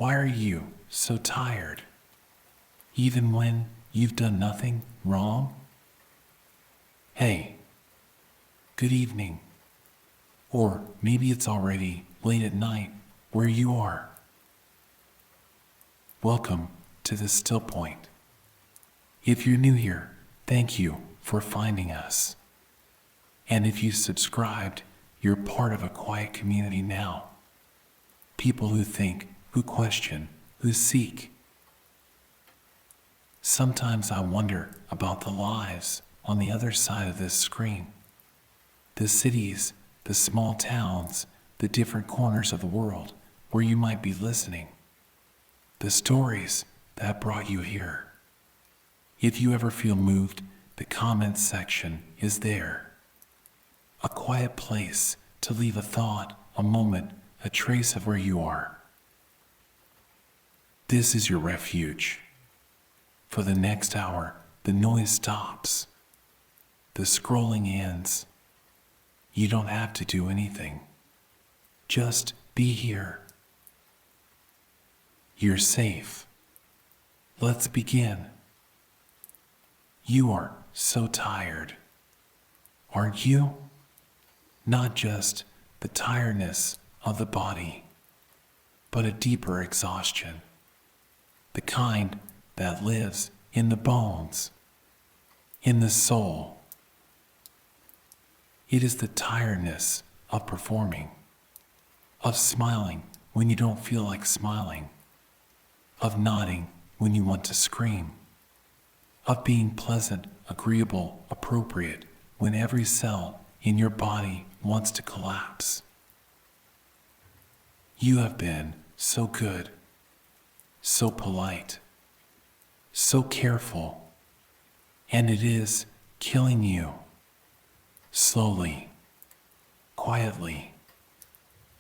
Why are you so tired? Even when you've done nothing wrong? Hey, good evening. Or maybe it's already late at night where you are. Welcome to the Stillpoint. If you're new here, thank you for finding us. And if you subscribed, you're part of a quiet community now. People who think, who question, who seek. Sometimes I wonder about the lives on the other side of this screen. The cities, the small towns, the different corners of the world where you might be listening. The stories that brought you here. If you ever feel moved, the comments section is there. A quiet place to leave a thought, a moment, a trace of where you are. This is your refuge. For the next hour, the noise stops. The scrolling ends. You don't have to do anything. Just be here. You're safe. Let's begin. You are so tired. Aren't you? Not just the tiredness of the body, but a deeper exhaustion. The kind that lives in the bones, in the soul. It is the tiredness of performing, of smiling when you don't feel like smiling, of nodding when you want to scream, of being pleasant, agreeable, appropriate when every cell in your body wants to collapse. You have been so good, so polite, so careful, and it is killing you. Slowly, quietly,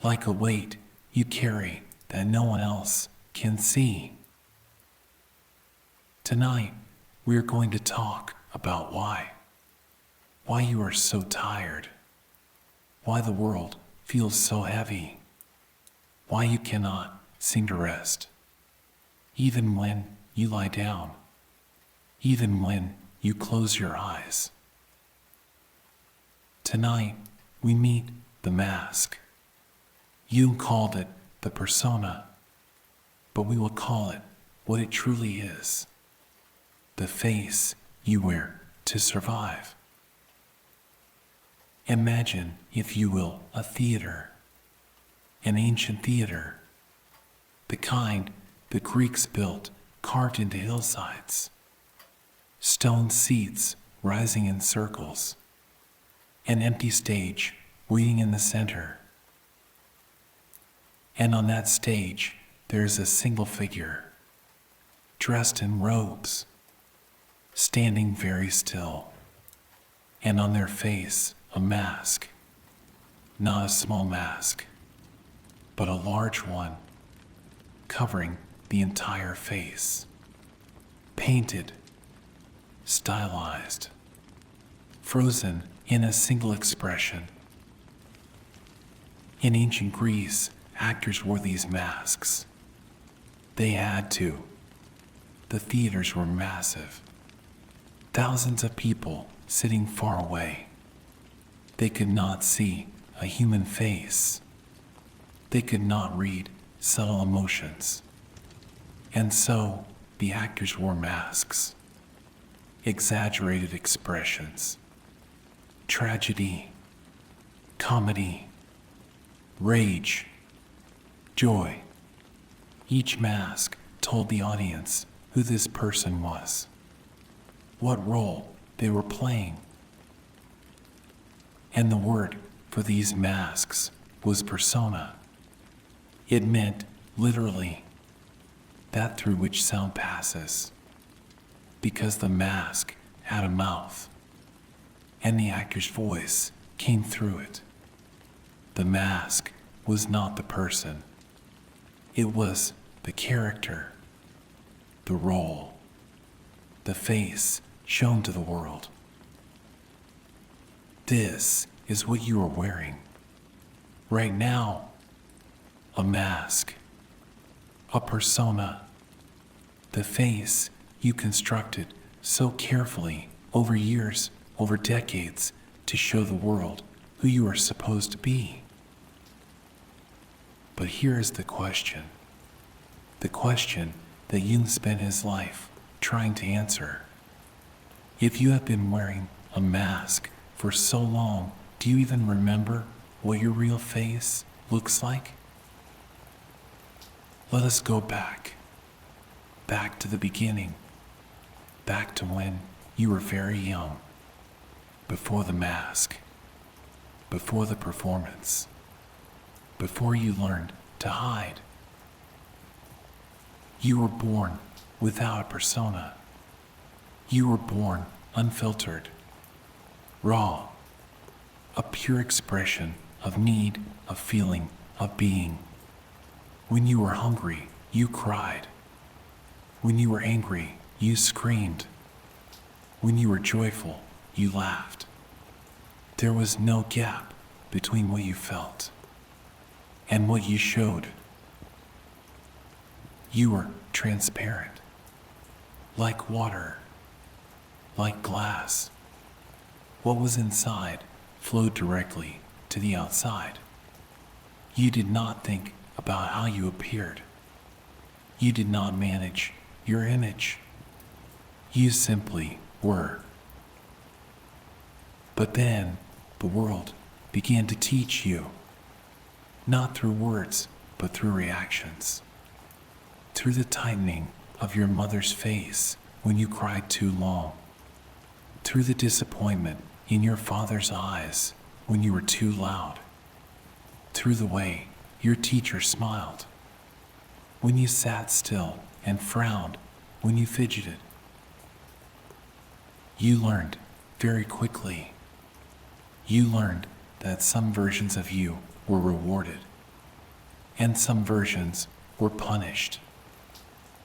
like a weight you carry that no one else can see. Tonight, we are going to talk about why you are so tired, why the world feels so heavy, why you cannot seem to rest, even when you lie down, even when you close your eyes. Tonight, we meet the mask. You called it the persona, but we will call it what it truly is. The face you wear to survive. Imagine, if you will, a theater, an ancient theater, the kind the Greeks built, carved into hillsides, stone seats rising in circles, an empty stage waiting in the center. And on that stage, there is a single figure, dressed in robes, standing very still, and on their face a mask, not a small mask, but a large one, covering the entire face, painted, stylized, frozen in a single expression. In ancient Greece, actors wore these masks. They had to. The theaters were massive. Thousands of people sitting far away. They could not see a human face. They could not read subtle emotions. And so, the actors wore masks. Exaggerated expressions. Tragedy. Comedy. Rage. Joy. Each mask told the audience who this person was, what role they were playing. And the word for these masks was persona. It meant, literally, that through which sound passes, because the mask had a mouth, and the actor's voice came through it. The mask was not the person. It was the character, the role, the face shown to the world. This is what you are wearing. Right now, a mask. a persona, the face you constructed so carefully over years, over decades, to show the world who you are supposed to be. But here is the question that Jung spent his life trying to answer. If you have been wearing a mask for so long, do you even remember what your real face looks like? Let us go back to the beginning, back to when you were very young, before the mask, before the performance, before you learned to hide. You were born without a persona. You were born unfiltered, raw, a pure expression of need, of feeling, of being. When you were hungry, you cried. When you were angry, you screamed. When you were joyful, you laughed. There was no gap between what you felt and what you showed. You were transparent, like water, like glass. What was inside flowed directly to the outside. You did not think about how you appeared. You did not manage your image. You simply were. But then the world began to teach you, not through words, but through reactions. Through the tightening of your mother's face when you cried too long. Through the disappointment in your father's eyes when you were too loud. Through the way your teacher smiled when you sat still and frowned when you fidgeted. You learned very quickly. You learned that some versions of you were rewarded and some versions were punished.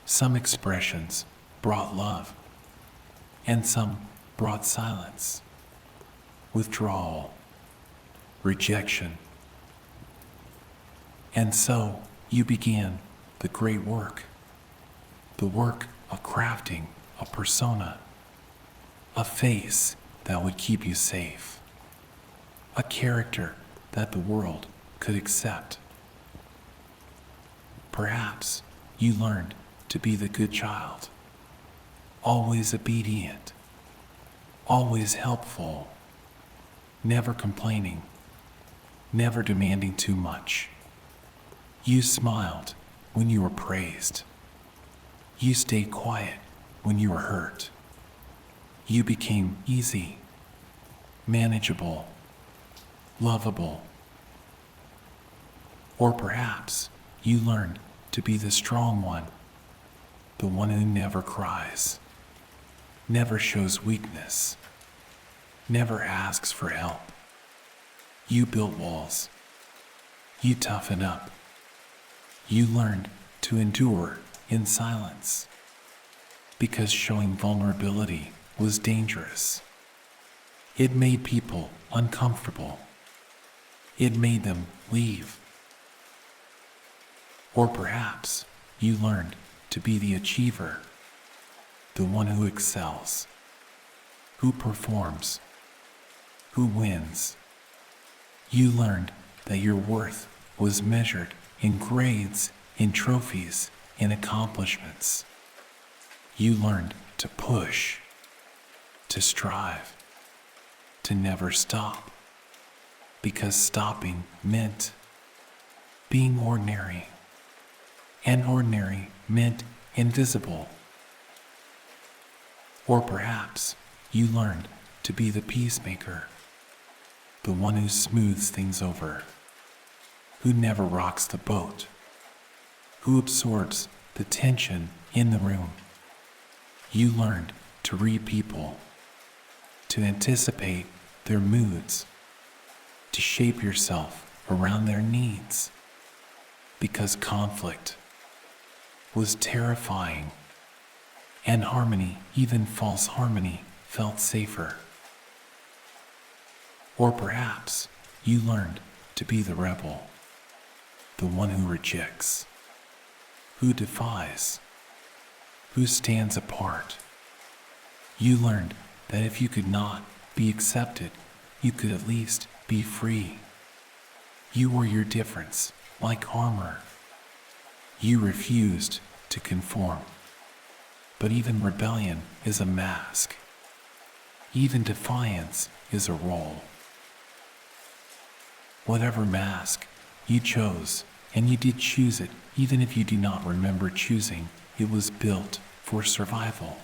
Some expressions brought love and some brought silence, withdrawal, rejection. And so you began the great work, the work of crafting a persona, a face that would keep you safe, a character that the world could accept. Perhaps you learned to be the good child, always obedient, always helpful, never complaining, never demanding too much. You smiled when you were praised. You stayed quiet when you were hurt. You became easy, manageable, lovable. Or perhaps you learned to be the strong one, the one who never cries, never shows weakness, never asks for help. You built walls. You toughen up. You learned to endure in silence because showing vulnerability was dangerous. It made people uncomfortable. It made them leave. Or perhaps you learned to be the achiever, the one who excels, who performs, who wins. You learned that your worth was measured in grades, in trophies, in accomplishments. You learned to push, to strive, to never stop, because stopping meant being ordinary, and ordinary meant invisible. Or perhaps you learned to be the peacemaker, the one who smooths things over, who never rocks the boat, who absorbs the tension in the room. You learned to read people, to anticipate their moods, to shape yourself around their needs, because conflict was terrifying, and harmony, even false harmony, felt safer. Or perhaps you learned to be the rebel, the one who rejects, who defies, who stands apart. You learned that if you could not be accepted, you could at least be free. You were your difference, like armor. You refused to conform. But even rebellion is a mask. Even defiance is a role. Whatever mask you chose, and you did choose it, even if you do not remember choosing, it was built for survival.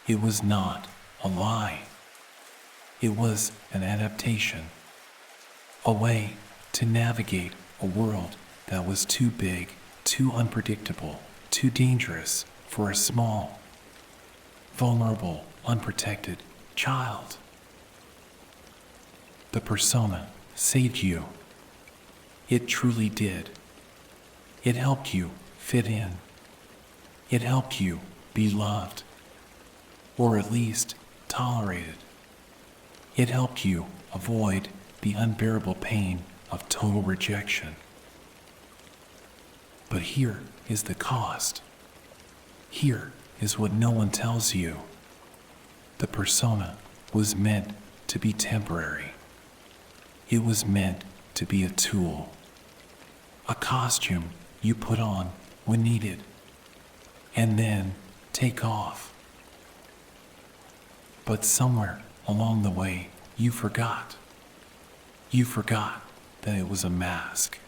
It was not a lie. It was an adaptation, a way to navigate a world that was too big, too unpredictable, too dangerous for a small, vulnerable, unprotected child. The persona saved you. It truly did. It helped you fit in. It helped you be loved, or at least tolerated. It helped you avoid the unbearable pain of total rejection. But here is the cost. Here is what no one tells you. The persona was meant to be temporary. It was meant to be a tool, a costume you put on when needed, and then take off. But somewhere along the way, you forgot. You forgot that it was a mask.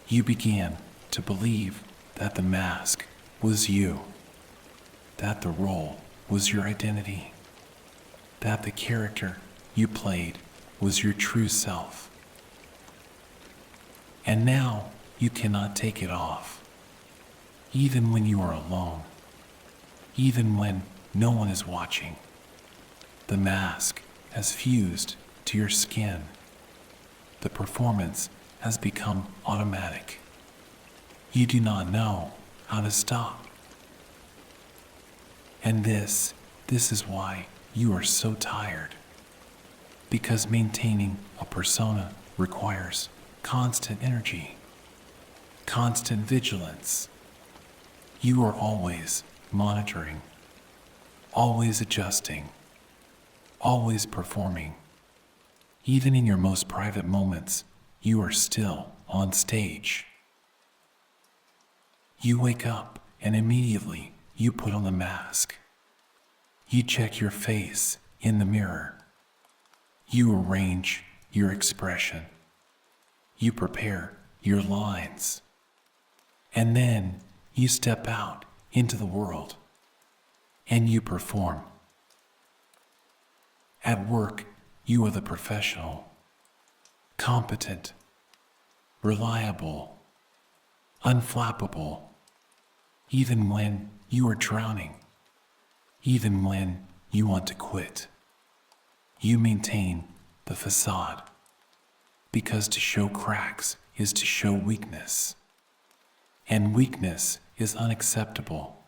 You began to believe that the mask was you, that the role was your identity, that the character you played was your true self. And now you cannot take it off, even when you are alone, even when no one is watching. The mask has fused to your skin. The performance has become automatic. You do not know how to stop. And this is why you are so tired. Because maintaining a persona requires constant energy, constant vigilance. You are always monitoring, always adjusting, always performing. Even in your most private moments, you are still on stage. You wake up and immediately you put on the mask. You check your face in the mirror. You arrange your expression. You prepare your lines. And then you step out into the world and you perform. At work, you are the professional, competent, reliable, unflappable, even when you are drowning, even when you want to quit. You maintain the facade, because to show cracks is to show weakness, and weakness is unacceptable.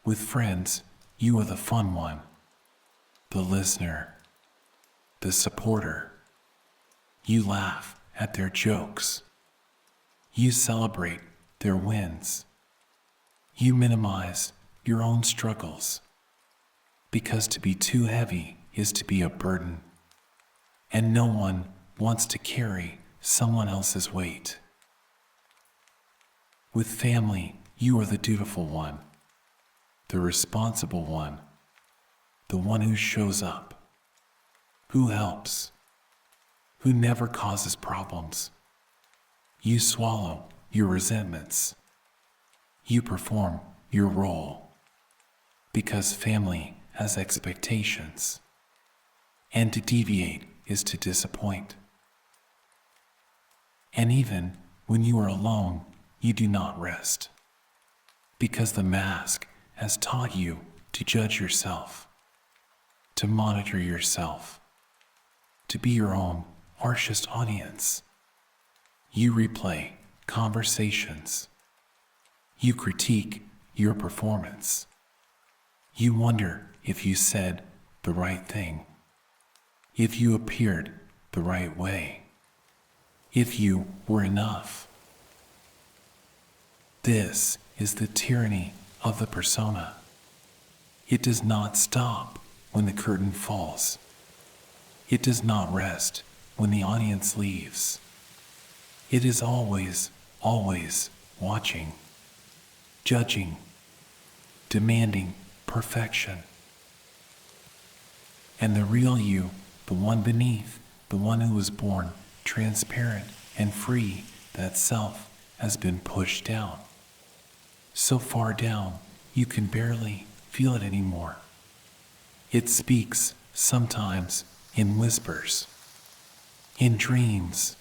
With friends, you are the fun one, the listener, the supporter. You laugh at their jokes. You celebrate their wins. You minimize your own struggles, because to be too heavy is to be a burden, and no one wants to carry someone else's weight. With family, you are the dutiful one, the responsible one, the one who shows up, who helps, who never causes problems. You swallow your resentments. You perform your role, because family has expectations, and to deviate is to disappoint. And even when you are alone, you do not rest, because the mask has taught you to judge yourself, to monitor yourself, to be your own harshest audience. You replay conversations. You critique your performance. You wonder if you said the right thing, if you appeared the right way, if you were enough. This is the tyranny of the persona. It does not stop when the curtain falls. It does not rest when the audience leaves. It is always, always watching, judging, demanding perfection. And the real you, the one beneath, the one who was born transparent and free, that self has been pushed down. So far down, you can barely feel it anymore. It speaks sometimes in whispers, in dreams,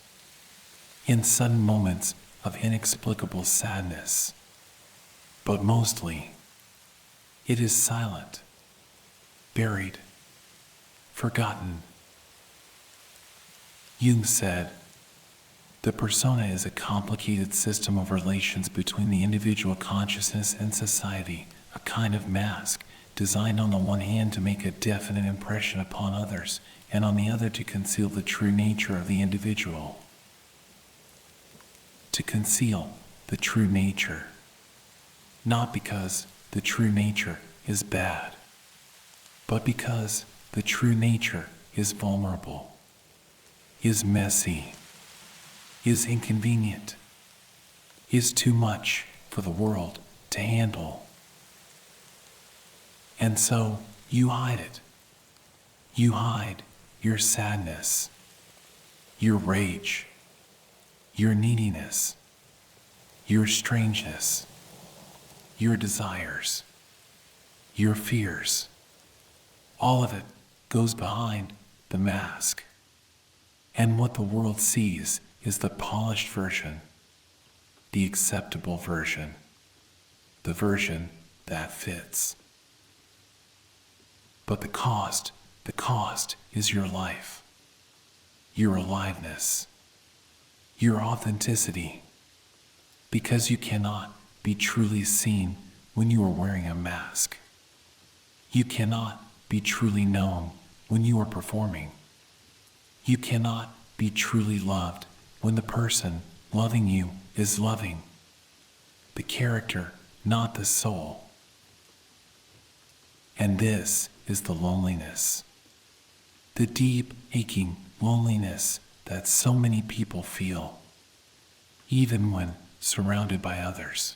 in sudden moments of inexplicable sadness. But mostly, it is silent, buried, forgotten. Jung said, "The persona is a complicated system of relations between the individual consciousness and society, a kind of mask designed on the one hand to make a definite impression upon others, and on the other to conceal the true nature of the individual." To conceal the true nature. Not because the true nature is bad, but because the true nature is vulnerable, is messy, is inconvenient, is too much for the world to handle. And so you hide it. You hide your sadness, your rage, your neediness, your strangeness, your desires, your fears. All of it goes behind the mask. And what the world sees is the polished version, the acceptable version, the version that fits. But the cost is your life, your aliveness, your authenticity, because you cannot be truly seen when you are wearing a mask. You cannot be truly known when you are performing. You cannot be truly loved when the person loving you is loving the character, not the soul. And this is the loneliness, the deep, aching loneliness that so many people feel, even when surrounded by others,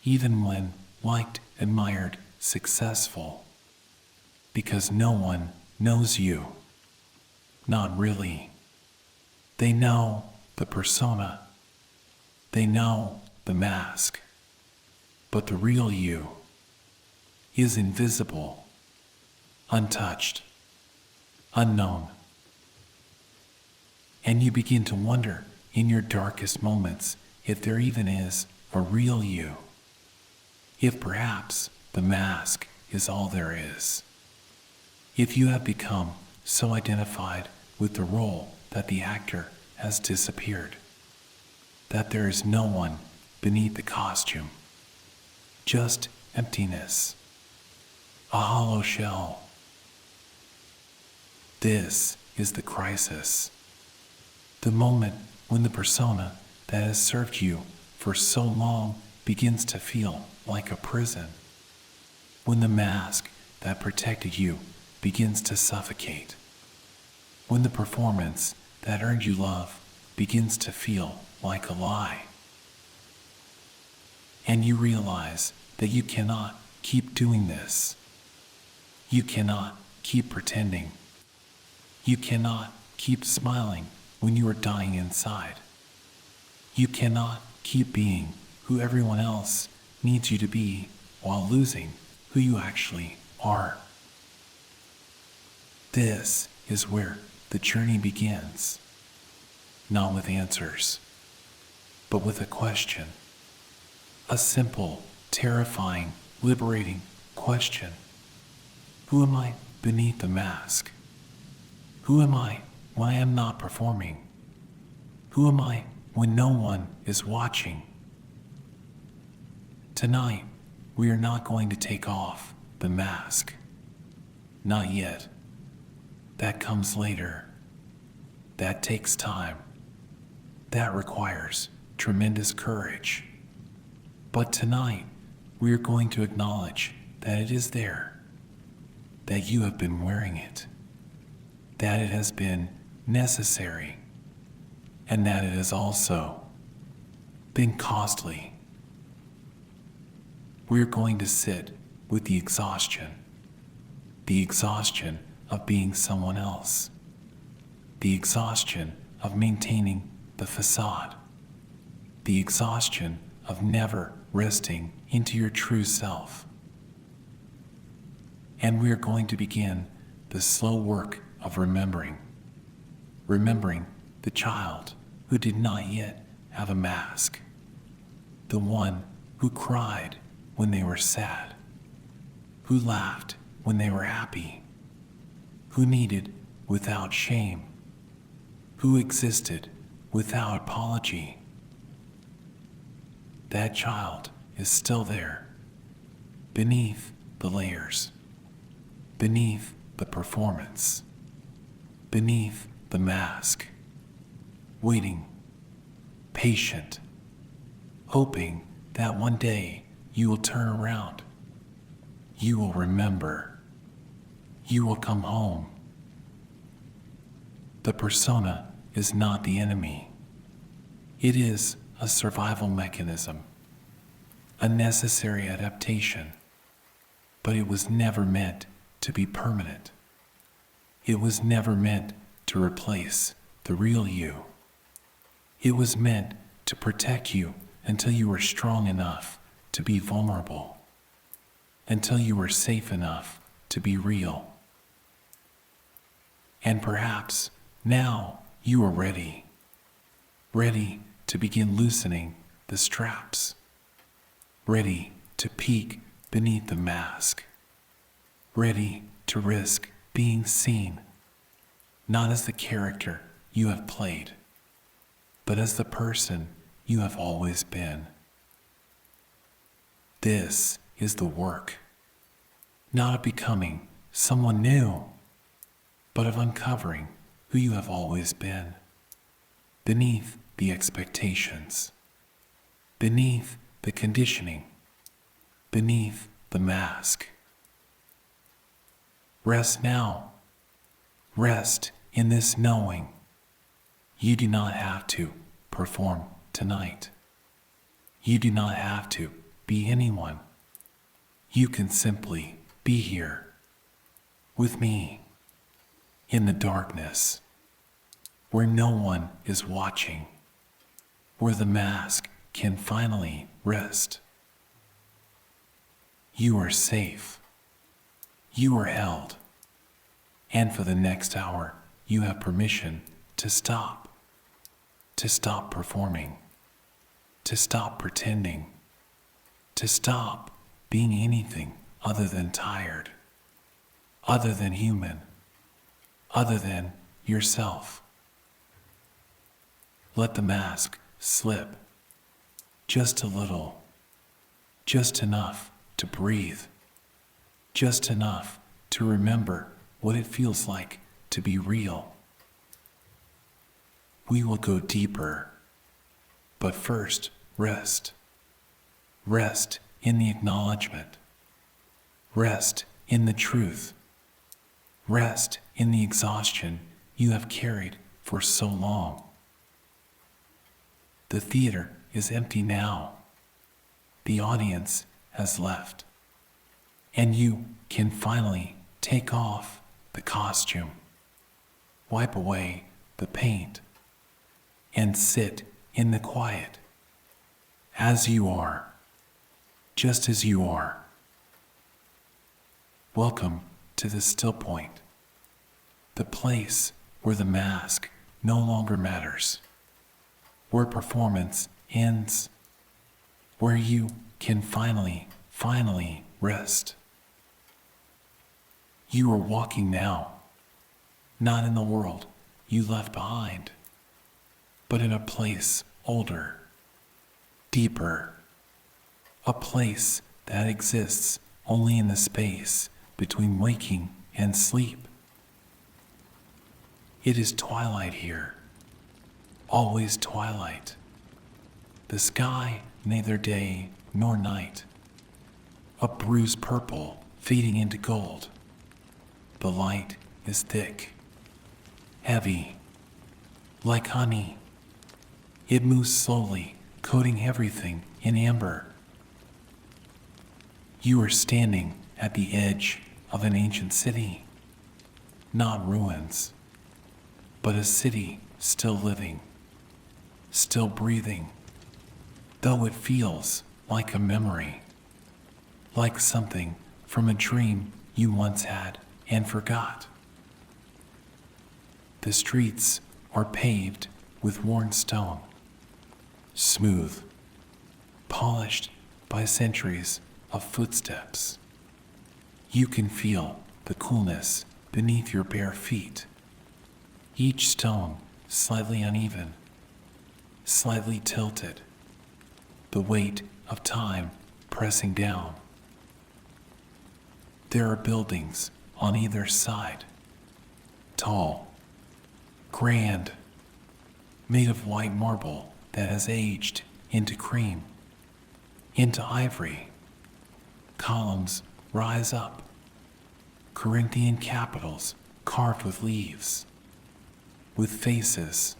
even when liked, admired, successful, because no one knows you. Not really. They know the persona. They know the mask. But the real you is invisible, untouched, unknown. And you begin to wonder in your darkest moments if there even is a real you. If perhaps the mask is all there is. If you have become so identified with the role that the actor has disappeared, that there is no one beneath the costume, just emptiness, a hollow shell. This is the crisis, the moment when the persona that has served you for so long begins to feel like a prison, when the mask that protected you begins to suffocate, when the performance that earned you love begins to feel like a lie. And you realize that you cannot keep doing this. You cannot keep pretending. You cannot keep smiling when you are dying inside. You cannot keep being who everyone else needs you to be while losing who you actually are. This is where the journey begins, not with answers, but with a question. A simple, terrifying, liberating question. Who am I beneath the mask? Who am I when I am not performing? Who am I when no one is watching? Tonight, we are not going to take off the mask. Not yet. That comes later. That takes time. That requires tremendous courage. But tonight, we are going to acknowledge that it is there, that you have been wearing it, that it has been necessary, and that it has also been costly. We're going to sit with the exhaustion of being someone else, the exhaustion of maintaining the facade, the exhaustion of never resting into your true self. And we are going to begin the slow work of remembering the child who did not yet have a mask, the one who cried when they were sad, who laughed when they were happy, who needed without shame, who existed without apology. That child is still there, beneath the layers, beneath the performance, beneath the mask, waiting, patient, hoping that one day you will turn around, you will remember, you will come home. The persona is not the enemy. It is a survival mechanism, a necessary adaptation, but it was never meant to be permanent. It was never meant to replace the real you. It was meant to protect you until you were strong enough to be vulnerable, until you were safe enough to be real. And perhaps now you are ready to begin loosening the straps, ready to peek beneath the mask, ready to risk being seen, not as the character you have played, but as the person you have always been. This is the work, not of becoming someone new, but of uncovering who you have always been, beneath the expectations, beneath the conditioning, beneath the mask. Rest now. Rest in this knowing. You do not have to perform tonight. You do not have to be anyone. You can simply be here with me in the darkness, where no one is watching, where the mask can finally rest. You are safe. You are held. And for the next hour, you have permission to stop performing, to stop pretending, to stop being anything other than tired, other than human, other than yourself. Let the mask slip, just a little, just enough to breathe, just enough to remember what it feels like to be real. We will go deeper, but first rest. Rest in the acknowledgement. Rest in the truth. Rest in the exhaustion you have carried for so long. The theater is empty now. The audience has left. And you can finally take off the costume, wipe away the paint, and sit in the quiet as you are, just as you are. Welcome to the Stillpoint, the place where the mask no longer matters, where performance ends, where you can finally rest. You are walking now, not in the world you left behind, but in a place older, deeper, a place that exists only in the space between waking and sleep. It is twilight here, always twilight. The sky, neither day nor night. A bruised purple fading into gold. The light is thick, heavy, like honey. It moves slowly, coating everything in amber. You are standing at the edge of an ancient city. Not ruins, but a city still living, still breathing, though it feels like a memory, like something from a dream you once had and forgot. The streets are paved with worn stone, smooth, polished by centuries of footsteps. You can feel the coolness beneath your bare feet, each stone slightly uneven, slightly tilted, the weight of time pressing down. There are buildings on either side, tall, grand, made of white marble that has aged into cream, into ivory. Columns rise up, Corinthian capitals carved with leaves, with faces,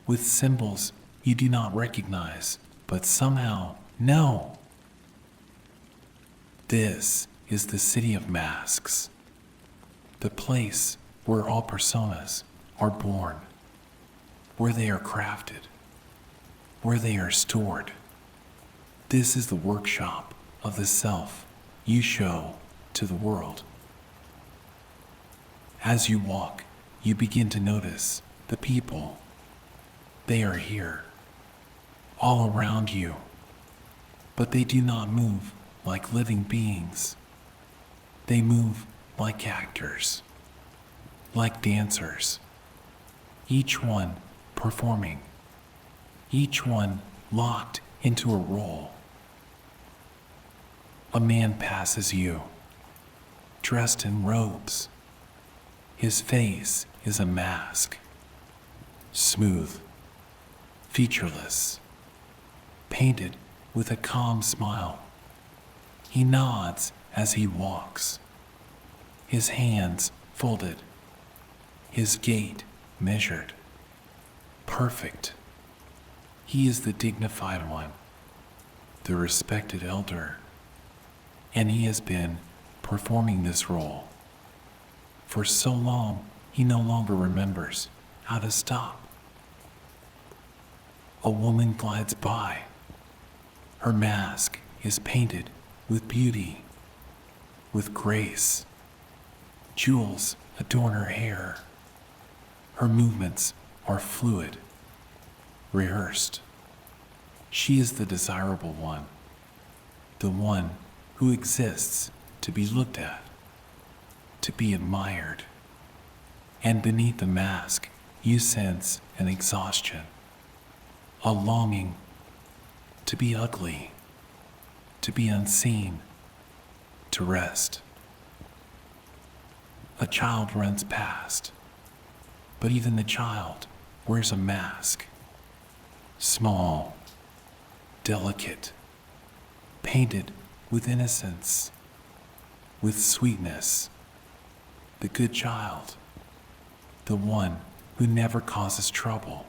with symbols you do not recognize, but somehow know. This is the city of masks, the place where all personas are born, where they are crafted, where they are stored. This is the workshop of the self you show to the world. As you walk, you begin to notice the people. They are here, all around you, but they do not move like living beings. They move like actors, like dancers, each one performing, each one locked into a role. A man passes you, dressed in robes. His face is a mask, smooth, featureless, painted with a calm smile. He nods as he walks, his hands folded, his gait measured, perfect. He is the dignified one, the respected elder, and he has been performing this role for so long he no longer remembers how to stop. A woman glides by. Her mask is painted with beauty, with grace. Jewels adorn her hair. Her movements are fluid, rehearsed. She is the desirable one, the one who exists to be looked at, to be admired. And beneath the mask, you sense an exhaustion, a longing to be ugly, to be unseen, to rest. A child runs past, but even the child wears a mask, small, delicate, painted with innocence, with sweetness. The good child, the one who never causes trouble,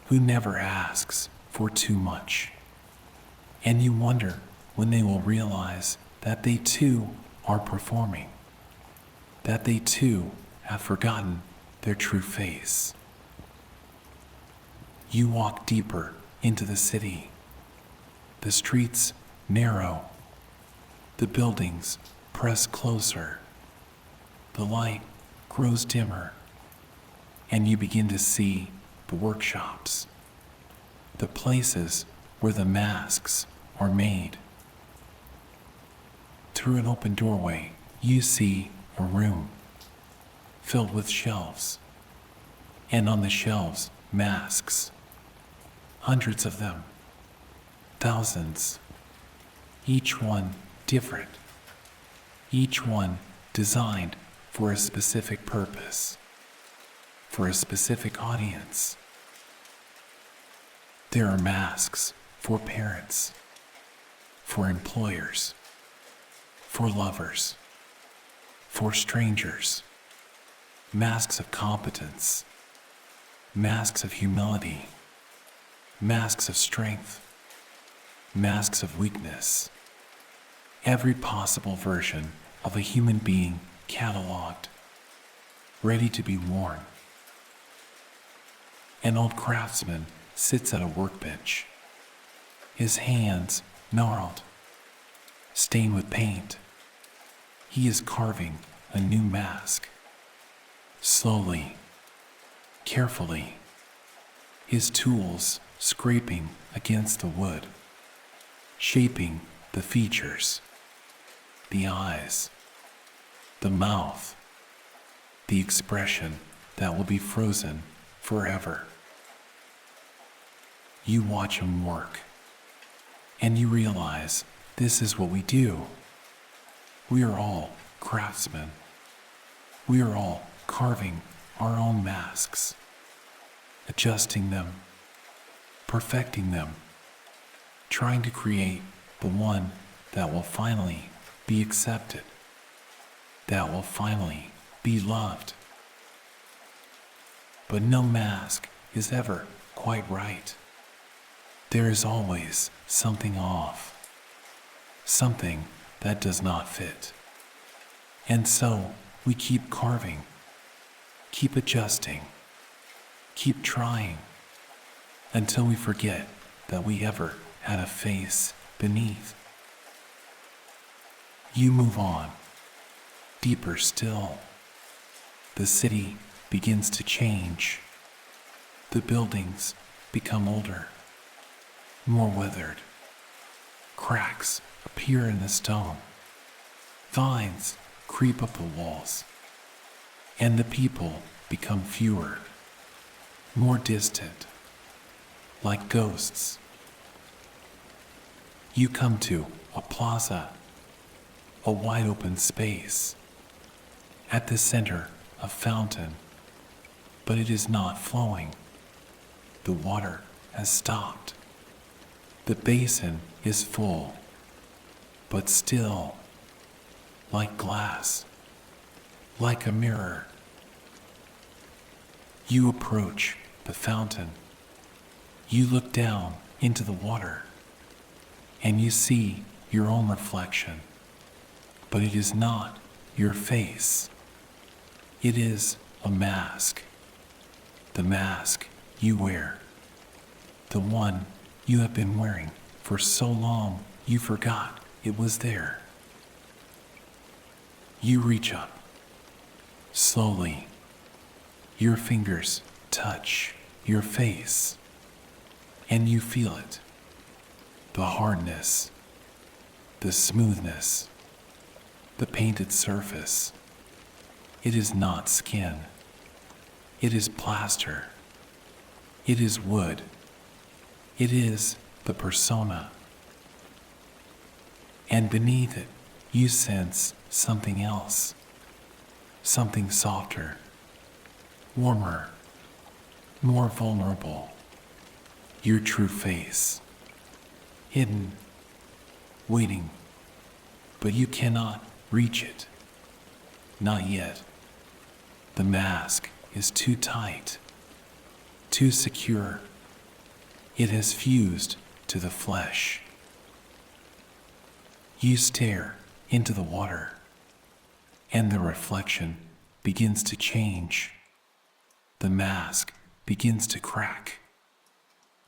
who never asks for too much. And you wonder when they will realize that they too are performing, that they too have forgotten their true face. You walk deeper into the city. The streets narrow, the buildings press closer. The light grows dimmer, and you begin to see the workshops, the places where the masks are made. Through an open doorway, you see a room filled with shelves, and on the shelves, masks, hundreds of them, thousands, each one different, each one designed for a specific purpose, for a specific audience. There are masks for parents, for employers, for lovers, for strangers, masks of competence, masks of humility, masks of strength, masks of weakness, every possible version of a human being cataloged, ready to be worn. An old craftsman sits at a workbench, his hands gnarled, stained with paint. He is carving a new mask. Slowly, carefully, his tools scraping against the wood, shaping the features, the eyes, the mouth, the expression that will be frozen forever. You watch him work, and you realize this is what we do. We are all craftsmen. We are all carving our own masks, adjusting them, perfecting them, trying to create the one that will finally be accepted, that will finally be loved. But no mask is ever quite right. There is always something off, something that does not fit. And so we keep carving, keep adjusting, keep trying, until we forget that we ever had a face beneath. You move on, deeper still. The city begins to change. The buildings become older, more weathered. Cracks appear in the stone. Vines creep up the walls. And the people become fewer, more distant, like ghosts. You come to a plaza, a wide open space. At the center, a fountain, but it is not flowing. The water has stopped. The basin is full, but still, like glass, like a mirror. You approach the fountain. You look down into the water, and you see your own reflection, but it is not your face. It is a mask, the mask you wear, the one you have been wearing for so long you forgot it was there. You reach up, slowly. Your fingers touch your face, and you feel it, the hardness, the smoothness, the painted surface. It is not skin. It is plaster. It is wood. It is the persona. And beneath it, you sense something else, something softer, warmer, more vulnerable. Your true face, hidden, waiting, but you cannot reach it. Not yet. The mask is too tight, too secure. It has fused to the flesh. You stare into the water, and the reflection begins to change. The mask begins to crack.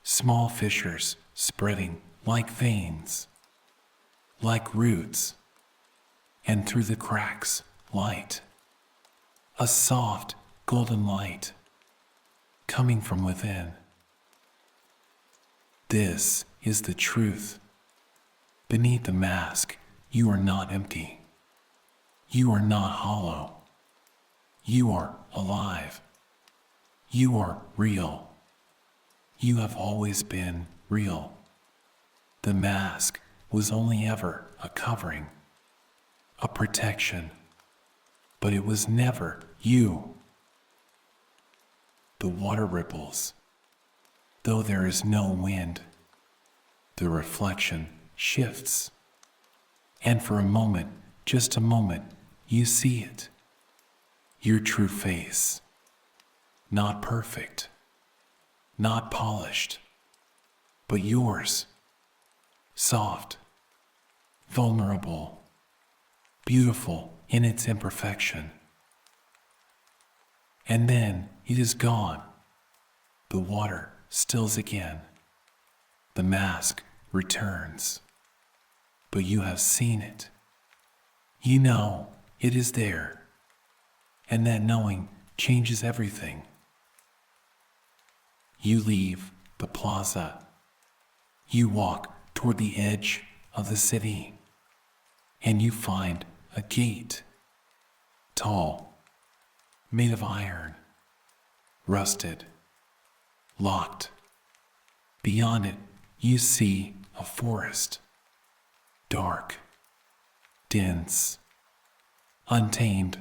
Small fissures spreading like veins, like roots, and through the cracks, light. A soft golden light coming from within. This is the truth. Beneath the mask, you are not empty. You are not hollow. You are alive. You are real. You have always been real. The mask was only ever a covering, a protection, but it was never you. The water ripples. Though there is no wind, the reflection shifts. And for a moment, just a moment, you see it. Your true face. Not perfect, not polished, but yours. Soft, vulnerable, beautiful in its imperfection. And then it is gone. The water stills again. The mask returns. But you have seen it. You know it is there. And that knowing changes everything. You leave the plaza. You walk toward the edge of the city. And you find a gate. Tall, made of iron, rusted, locked. Beyond it, you see a forest. Dark, dense, untamed.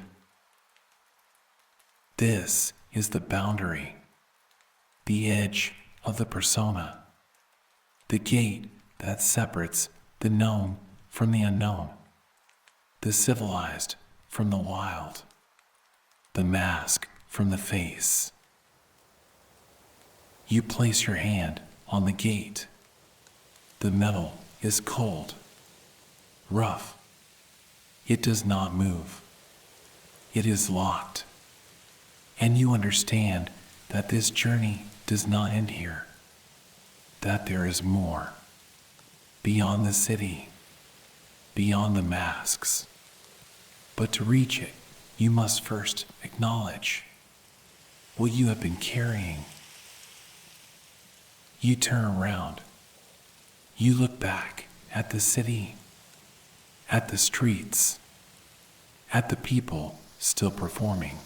This is the boundary, the edge of the persona, the gate that separates the known from the unknown, the civilized from the wild, the mask from the face. You place your hand on the gate. The metal is cold, rough. It does not move. It is locked. And you understand that this journey does not end here, that there is more, beyond the city, beyond the masks. But to reach it, you must first acknowledge what you have been carrying. You turn around. You look back at the city, at the streets, at the people still performing,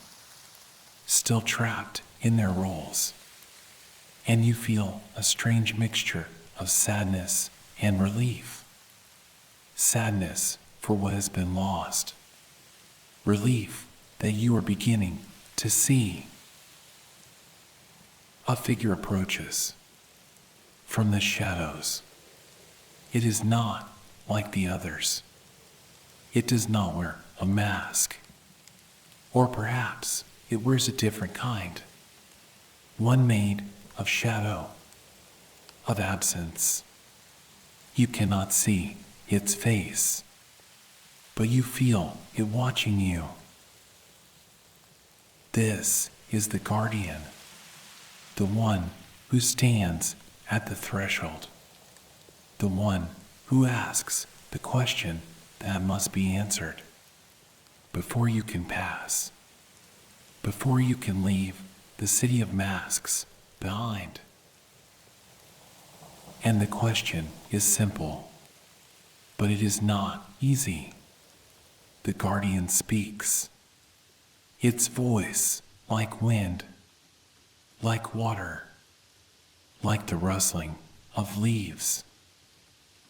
still trapped in their roles. And you feel a strange mixture of sadness and relief. Sadness for what has been lost. Relief that you are beginning to see. A figure approaches from the shadows. It is not like the others. It does not wear a mask. Or perhaps it wears a different kind. One made of shadow, of absence. You cannot see its face, but you feel it watching you. This is the guardian, the one who stands at the threshold, the one who asks the question that must be answered before you can pass, before you can leave the city of masks behind. And the question is simple, but it is not easy. The guardian speaks. Its voice like wind, like water, like the rustling of leaves.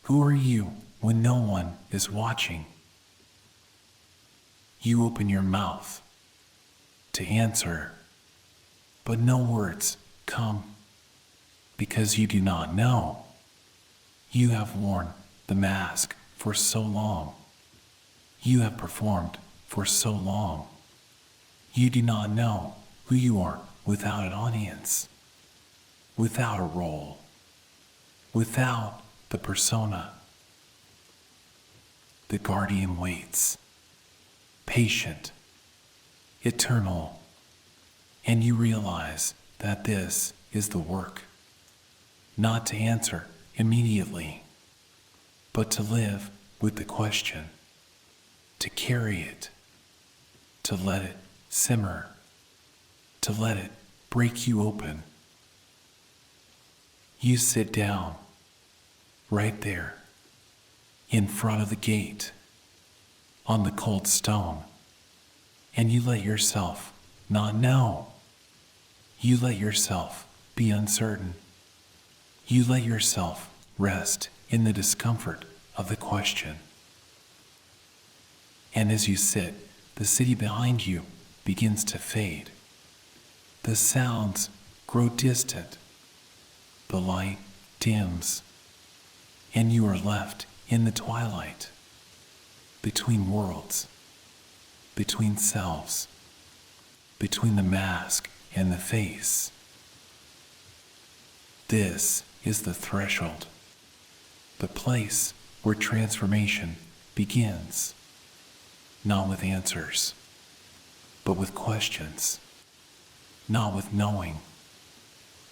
Who are you when no one is watching? You open your mouth to answer, but no words come because you do not know. You have worn the mask for so long. You have performed for so long. You do not know who you are without an audience, without a role, without the persona. The guardian waits, patient, eternal, and you realize that this is the work, not to answer immediately, but to live with the question, to carry it, to let it simmer, to let it break you open. You sit down right there in front of the gate on the cold stone, and you let yourself not know. You let yourself be uncertain. You let yourself rest in the discomfort of the question. And as you sit, the city behind you begins to fade. The sounds grow distant. the light dims, and you are left in the twilight, between worlds, between selves, between the mask and the face. This is the threshold, the place where transformation begins, not with answers, but with questions, not with knowing,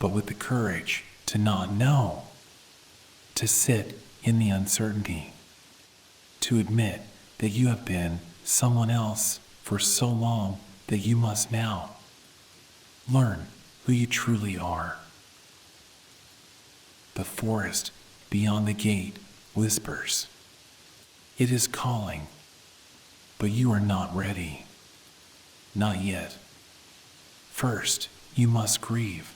but with the courage to not know, to sit in the uncertainty, to admit that you have been someone else for so long that you must now learn who you truly are. The forest beyond the gate whispers. It is calling, but you are not ready. Not yet. First, you must grieve.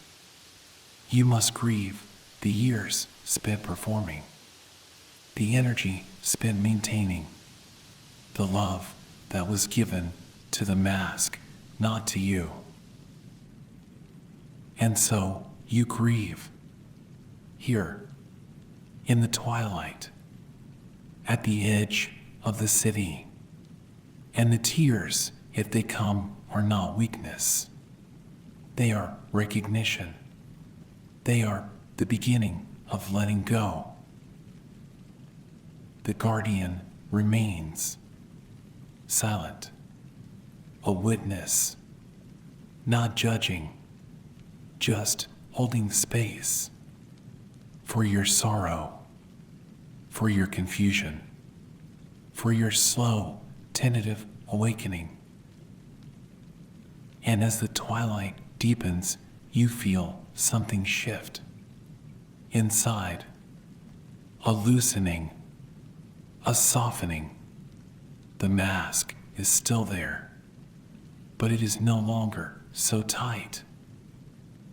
You must grieve the years spent performing, the energy spent maintaining, the love that was given to the mask, not to you. And so you grieve, here, in the twilight, at the edge of the city, and the tears, if they come, are not weakness. They are recognition. They are the beginning of letting go. The guardian remains silent, a witness, not judging, just holding space for your sorrow, for your confusion, for your slow, tentative awakening. And as the twilight deepens, you feel something shift. Inside, a loosening, a softening. The mask is still there, but it is no longer so tight.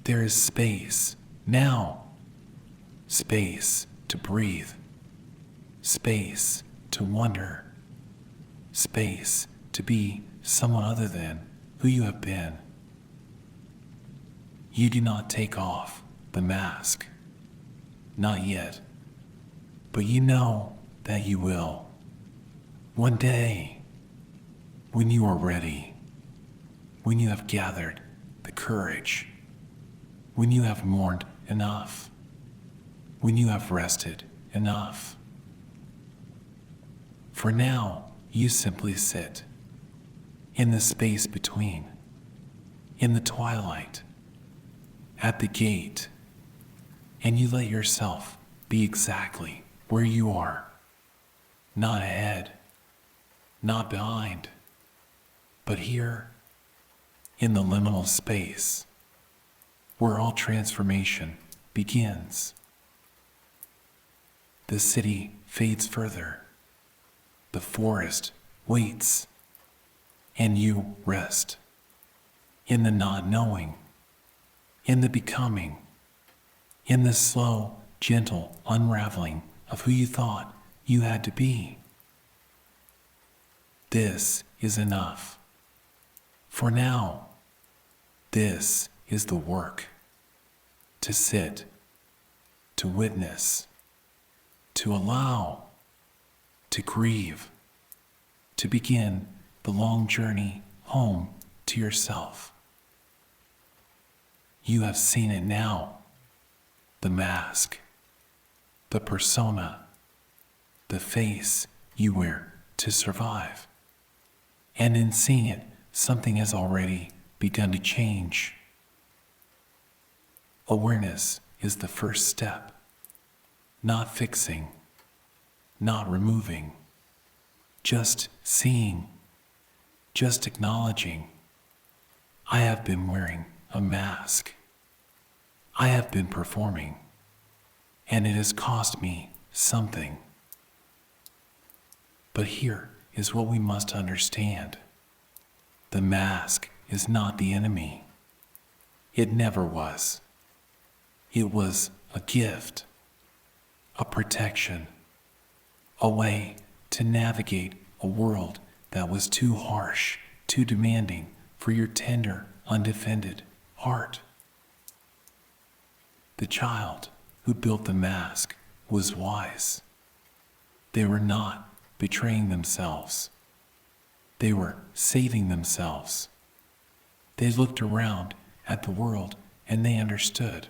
There is space now, space to breathe, space to wonder, space to be someone other than who you have been. You do not take off the mask, not yet, but you know that you will. One day, when you are ready, when you have gathered the courage, when you have mourned enough, when you have rested enough. For now, you simply sit in the space between, in the twilight, at the gate, and you let yourself be exactly where you are, not ahead, not behind, but here, in the liminal space, where all transformation begins. The city fades further, the forest waits, and you rest, in the not knowing, in the becoming, in the slow, gentle unraveling of who you thought you had to be. This is enough. For now, this is the work. To sit, to witness, to allow, to grieve, to begin the long journey home to yourself. You have seen it now, the mask, the persona, the face you wear to survive. And in seeing it, something has already begun to change. Awareness is the first step, not fixing, not removing, just seeing, just acknowledging. I have been wearing a mask. I have been performing, and it has cost me something. But here is what we must understand. The mask is not the enemy. It never was. It was a gift, a protection, a way to navigate a world that was too harsh, too demanding for your tender, undefended heart. The child who built the mask was wise. They were not betraying themselves. They were saving themselves. They looked around at the world and they understood.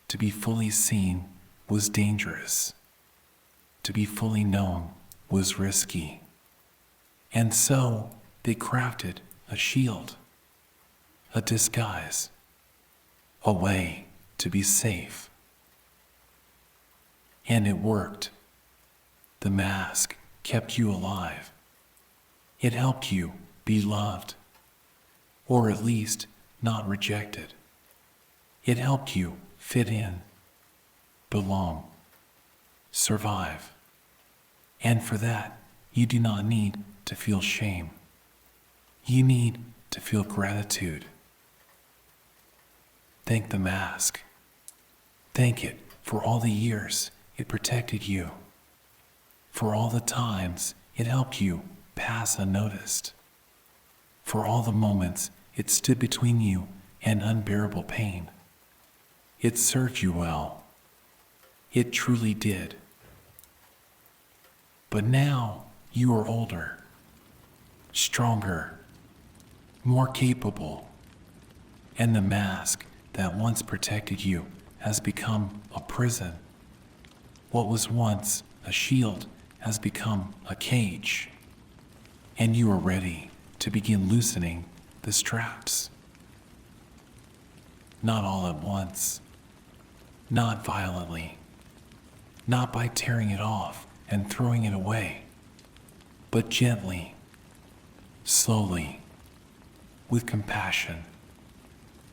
To be fully seen was dangerous. To be fully known was risky. And so they crafted a shield, a disguise, a way to be safe. And it worked. The mask kept you alive. It helped you be loved, or at least not rejected. It helped you fit in, belong, survive. And for that, you do not need to feel shame. You need to feel gratitude. Thank the mask. Thank it for all the years it protected you, for all the times it helped you pass unnoticed, for all the moments it stood between you and unbearable pain. It served you well. It truly did. But now you are older, stronger, more capable, and the mask that once protected you has become a prison. What was once a shield has become a cage, and you are ready to begin loosening the straps. Not all at once, not violently, not by tearing it off and throwing it away, but gently, slowly, with compassion,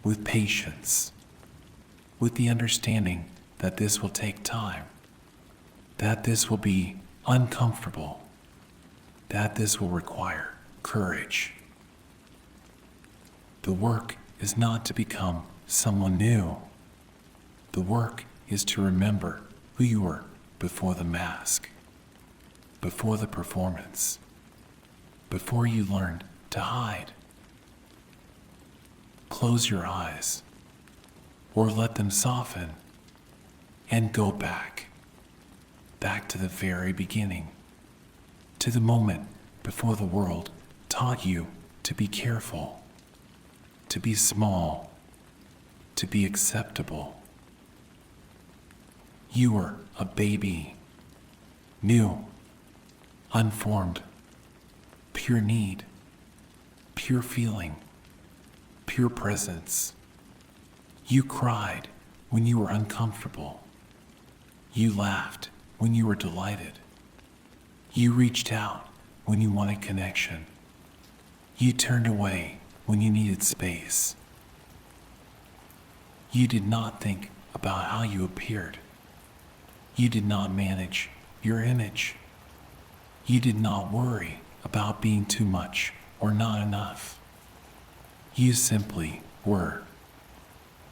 with patience, with the understanding that this will take time, that this will be uncomfortable, that this will require courage. The work is not to become someone new. The work is to remember who you were before the mask, before the performance, before you learned to hide. Close your eyes, or let them soften, and go back to the very beginning, to the moment before the world taught you to be careful, to be small, to be acceptable. You were a baby, new, unformed, pure need, pure feeling, pure presence. You cried when you were uncomfortable. You laughed when you were delighted. You reached out when you wanted connection. You turned away when you needed space. You did not think about how you appeared. You did not manage your image. You did not worry about being too much or not enough. You simply were.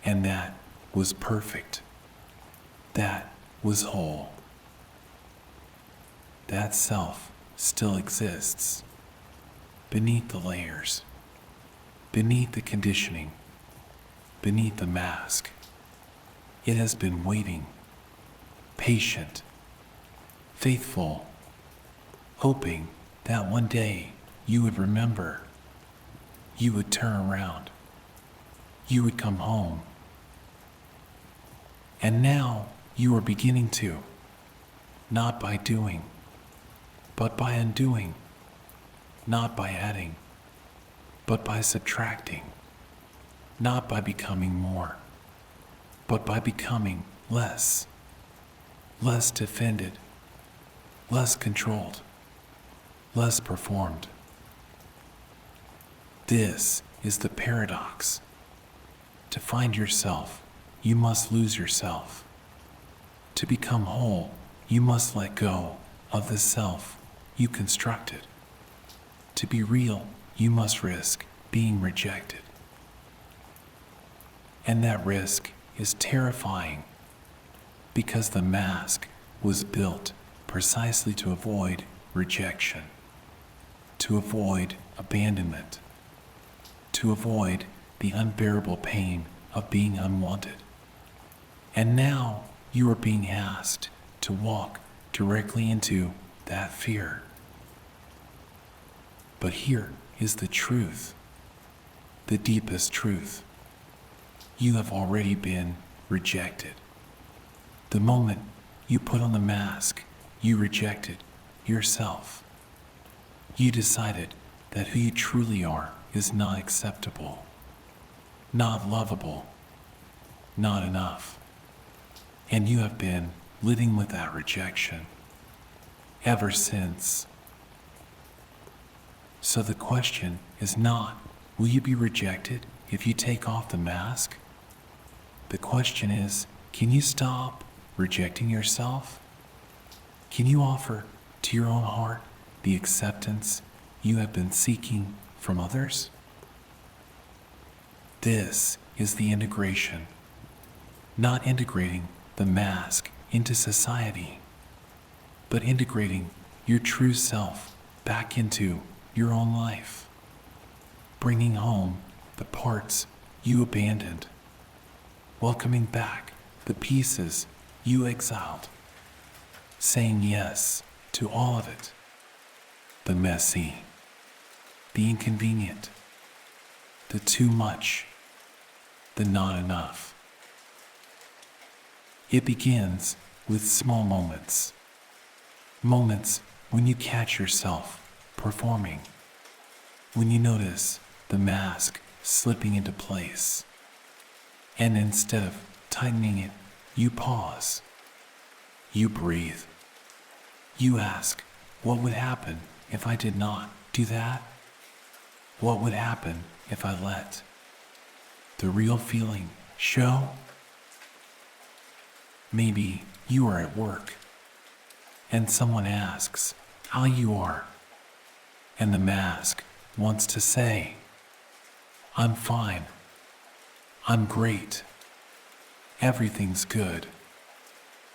And that was perfect. That was whole. That self still exists, beneath the layers, beneath the conditioning, beneath the mask. It has been waiting, patient, faithful, hoping that one day you would remember, you would turn around, you would come home. And now you are beginning to, not by doing, but by undoing, not by adding, but by subtracting, not by becoming more, but by becoming less, less defended, less controlled, less performed. This is the paradox. To find yourself, you must lose yourself. To become whole, you must let go of the self you constructed. To be real, you must risk being rejected. And that risk is terrifying because the mask was built precisely to avoid rejection, to avoid abandonment, to avoid the unbearable pain of being unwanted. And now you are being asked to walk directly into that fear. But here is the truth, the deepest truth. You have already been rejected. The moment you put on the mask, you rejected yourself. You decided that who you truly are is not acceptable, not lovable, not enough. And you have been living with that rejection ever since. So the question is not, will you be rejected if you take off the mask? The question is, can you stop rejecting yourself? Can you offer to your own heart the acceptance you have been seeking from others? This is the integration, not integrating the mask into society, but integrating your true self back into your own life, bringing home the parts you abandoned, welcoming back the pieces you exiled, saying yes to all of it, the messy, the inconvenient, the too much, the not enough. It begins with small moments, moments when you catch yourself performing, when you notice the mask slipping into place, and instead of tightening it, you pause, you breathe, you ask, what would happen if I did not do that? What would happen if I let the real feeling show? Maybe you are at work and someone asks how you are, and the mask wants to say, I'm fine, I'm great, everything's good.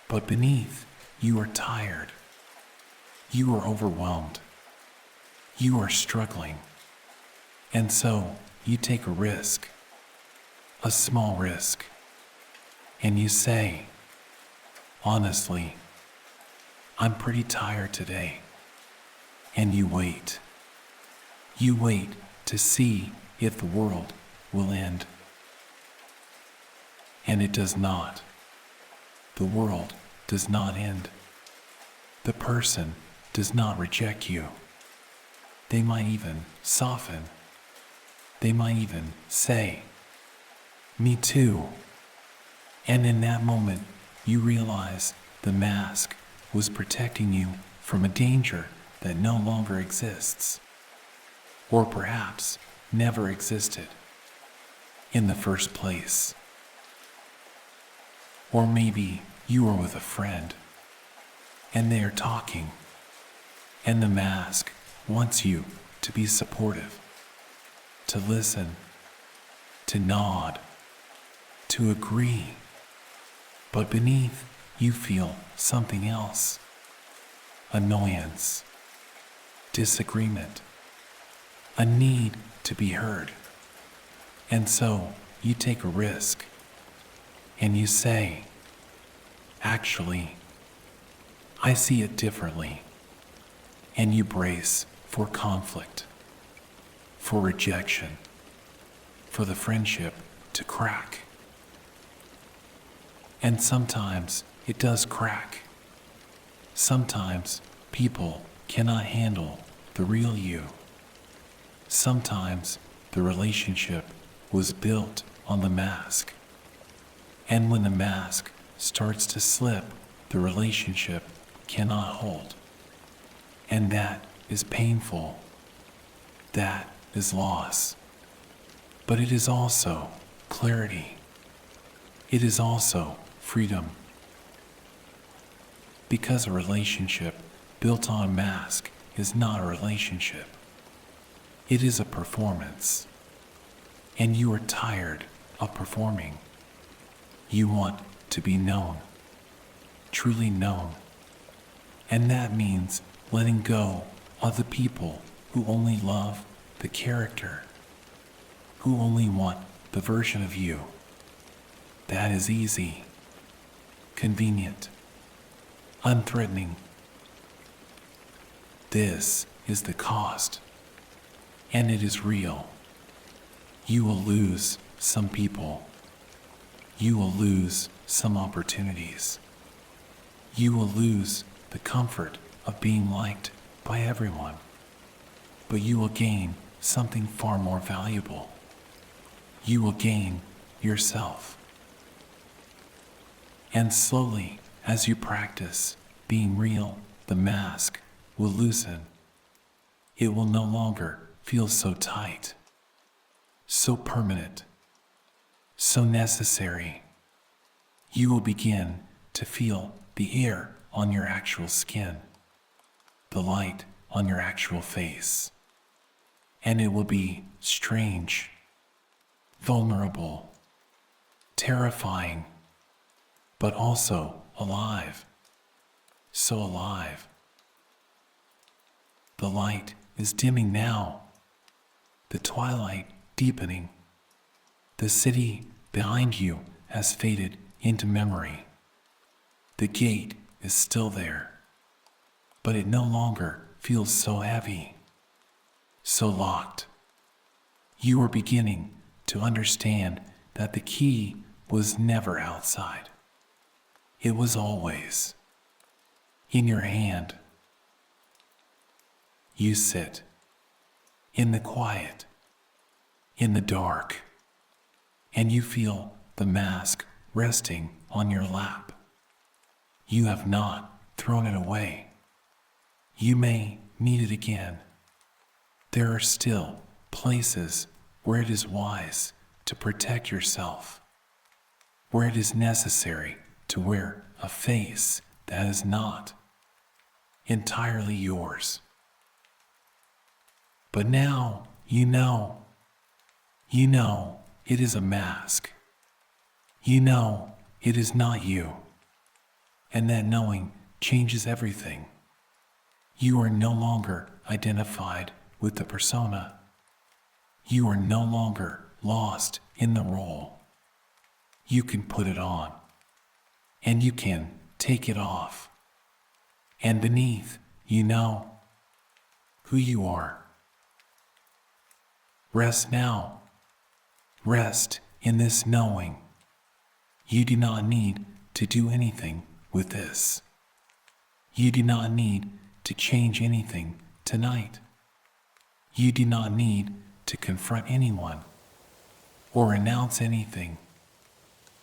But beneath, you are tired, you are overwhelmed, you are struggling. And so you take a risk, a small risk, and you say, honestly, I'm pretty tired today. And you wait. You wait to see if the world will end. And it does not. The world does not end. The person does not reject you. They might even soften. They might even say, me too. And in that moment, you realize the mask was protecting you from a danger that no longer exists, or perhaps never existed in the first place. Or maybe you are with a friend, and they are talking, and the mask wants you to be supportive, to listen, to nod, to agree. But beneath, you feel something else, annoyance, disagreement, a need to be heard. And so you take a risk and you say, actually, I see it differently. And you brace for conflict, for rejection, for the friendship to crack. And sometimes it does crack. Sometimes people cannot handle the real you. Sometimes the relationship was built on the mask. And when the mask starts to slip, the relationship cannot hold. And that is painful. That is loss. But it is also clarity. It is also freedom. Because a relationship built on a mask is not a relationship. It is a performance. And you are tired of performing. You want to be known, truly known. And that means letting go of the people who only love the character, who only want the version of you. That is easy. convenient, unthreatening. This is the cost, and it is real. You will lose some people. You will lose some opportunities. You will lose the comfort of being liked by everyone. But you will gain something far more valuable. You will gain yourself. And slowly, as you practice being real, the mask will loosen. It will no longer feel so tight, so permanent, so necessary. You will begin to feel the air on your actual skin, the light on your actual face, and it will be strange, vulnerable, terrifying, but also alive, so alive. The light is dimming now, the twilight deepening. The city behind you has faded into memory. The gate is still there, but it no longer feels so heavy, so locked. You are beginning to understand that the key was never outside. It was always in your hand. You sit in the quiet, in the dark, and you feel the mask resting on your lap. You have not thrown it away. You may need it again. There are still places where it is wise to protect yourself, where it is necessary to wear a face that is not entirely yours. But now you know it is a mask. You know it is not you. And that knowing changes everything. You are no longer identified with the persona. You are no longer lost in the role. You can put it on, and you can take it off. And beneath, you know who you are. Rest now. Rest in this knowing. You do not need to do anything with this. You do not need to change anything tonight. You do not need to confront anyone, or announce anything,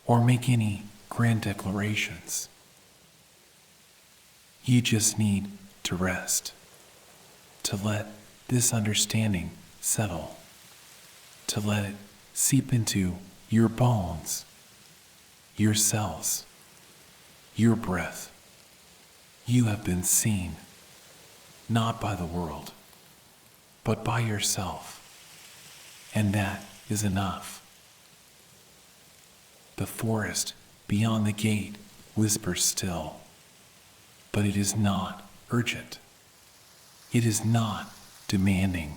or make any grand declarations. You just need to rest, to let this understanding settle, to let it seep into your bones, your cells, your breath. You have been seen, not by the world, but by yourself, and that is enough. The forest beyond the gate whispers still, but it is not urgent. It is not demanding.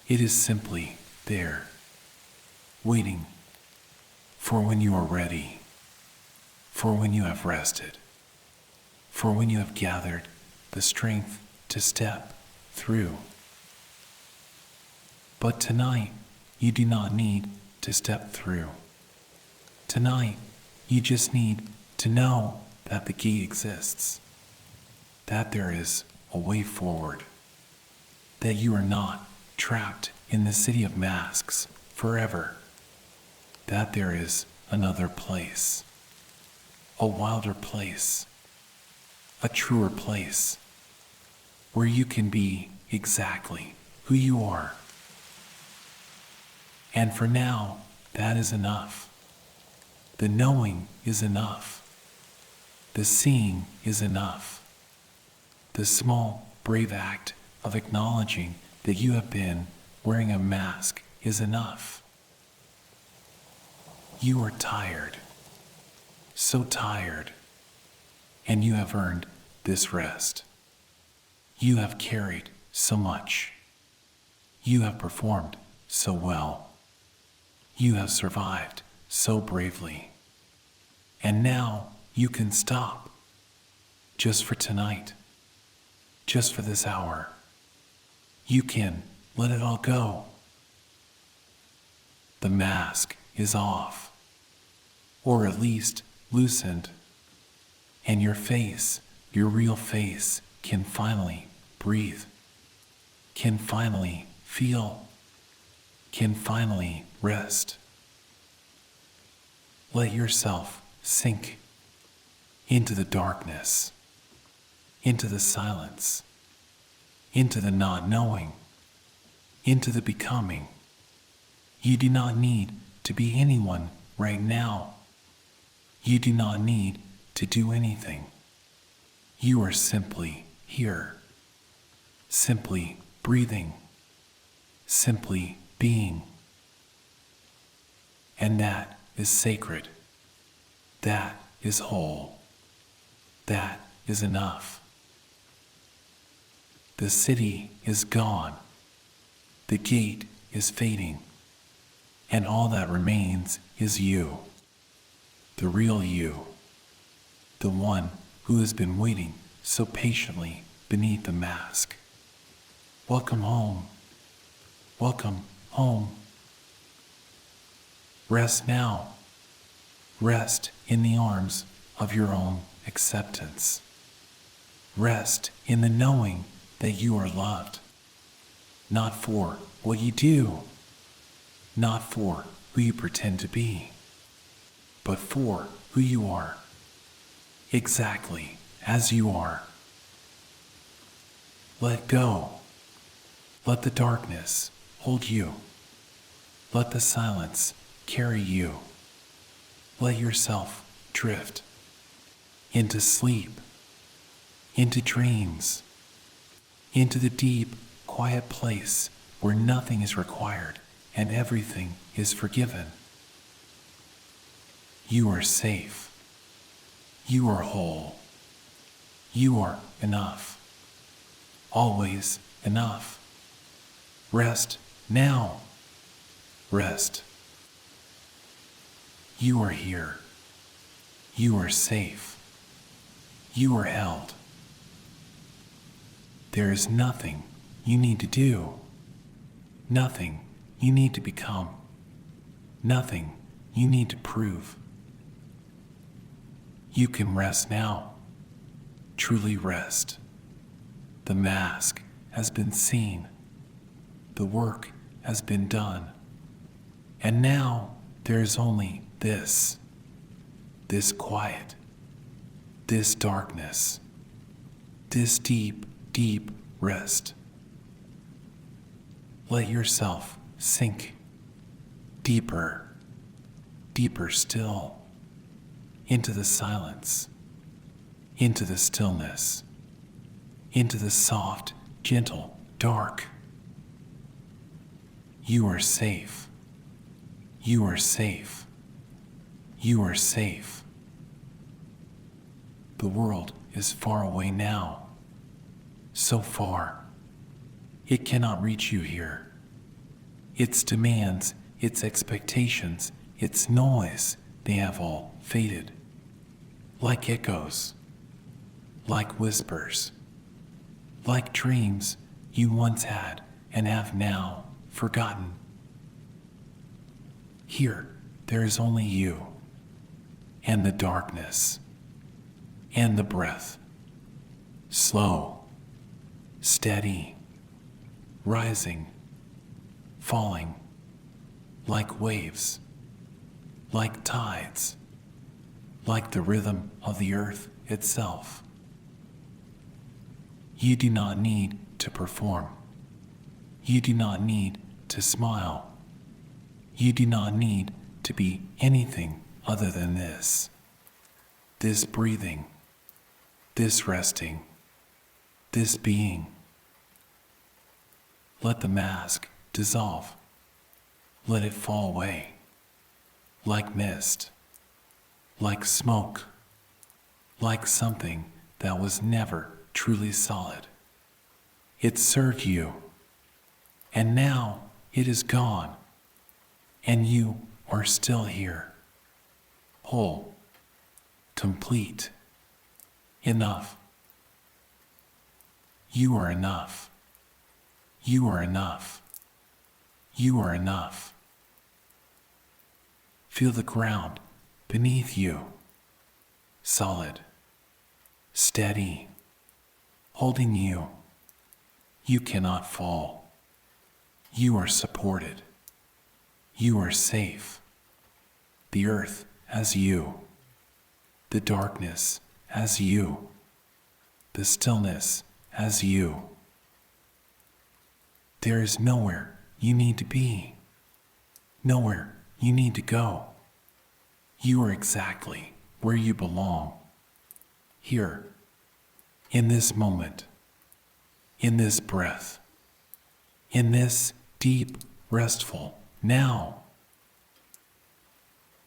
It is simply there, waiting for when you are ready, for when you have rested, for when you have gathered the strength to step through. But tonight, you do not need to step through. Tonight, you just need to know that the gate exists, that there is a way forward, that you are not trapped in the city of masks forever, that there is another place, a wilder place, a truer place, where you can be exactly who you are. And for now, that is enough. The knowing is enough. The seeing is enough. The small, brave act of acknowledging that you have been wearing a mask is enough. You are tired, so tired, and you have earned this rest. You have carried so much. You have performed so well. You have survived so bravely. And now you can stop. Just for tonight. Just for this hour. You can let it all go. The mask is off. Or at least loosened. And your face, your real face, can finally breathe. Can finally feel. Can finally rest. Let yourself sink into the darkness, into the silence, into the not knowing, into the becoming. You do not need to be anyone right now. You do not need to do anything. You are simply here, simply breathing, simply being. And that is sacred. That is whole. That is enough. The city is gone. The gate is fading. And all that remains is you. The real you. The one who has been waiting so patiently beneath the mask. Welcome home. Welcome home. Rest now. Rest in the arms of your own acceptance. Rest in the knowing that you are loved. Not for what you do. Not for who you pretend to be. But for who you are. Exactly as you are. Let go. Let the darkness hold you. Let the silence carry you. Let yourself drift into sleep, into dreams, into the deep, quiet place where nothing is required and everything is forgiven. You are safe. You are whole. You are enough. Always enough. Rest now. Rest. You are here. You are safe. You are held. There is nothing you need to do. Nothing you need to become. Nothing you need to prove. You can rest now. Truly rest. The mask has been seen. The work has been done. And now there is only this quiet, this darkness, this deep, deep rest. Let yourself sink deeper, deeper still, into the silence, into the stillness, into the soft, gentle, dark. You are safe. You are safe. You are safe. The world is far away now. So far. It cannot reach you here. Its demands, its expectations, its noise, they have all faded. Like echoes. Like whispers. Like dreams you once had and have now forgotten. Here, there is only you, and the darkness, and the breath. Slow, steady, rising, falling, like waves, like tides, like the rhythm of the earth itself. You do not need to perform. You do not need to smile. You do not need to be anything other than this. This breathing, this resting, this being. Let the mask dissolve. Let it fall away. Like mist, like smoke, like something that was never truly solid. It served you, and now it is gone. And you are still here, whole, complete, enough. You are enough. You are enough. You are enough. Feel the ground beneath you, solid, steady, holding you. You cannot fall. You are supported. You are safe. The earth has you. The darkness has you. The stillness has you. There is nowhere you need to be. Nowhere you need to go. You are exactly where you belong. Here, in this moment, in this breath, in this deep, restful now.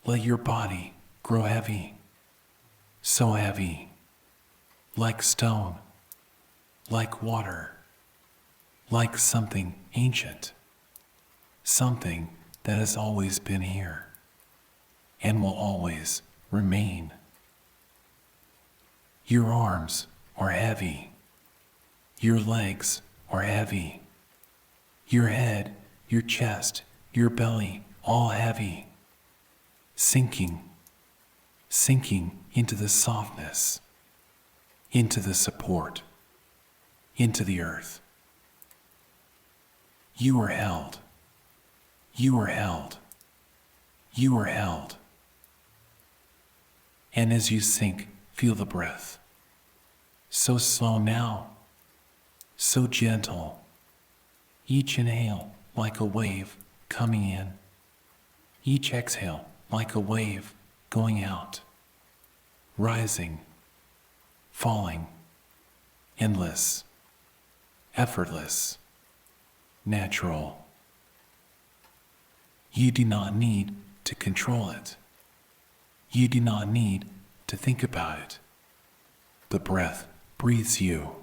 Let your body grow heavy, so heavy, like stone, like water, like something ancient, something that has always been here and will always remain. Your arms are heavy, your legs are heavy, your head, your chest, your belly, all heavy, sinking into the softness, into the support, into the earth. You are held. You are held. You are held. And as you sink, feel the breath. So slow now, so gentle. Each inhale like a wave coming in. Each exhale like a wave going out. Rising, falling, endless, effortless, natural. You do not need to control it. You do not need to think about it. The breath breathes you.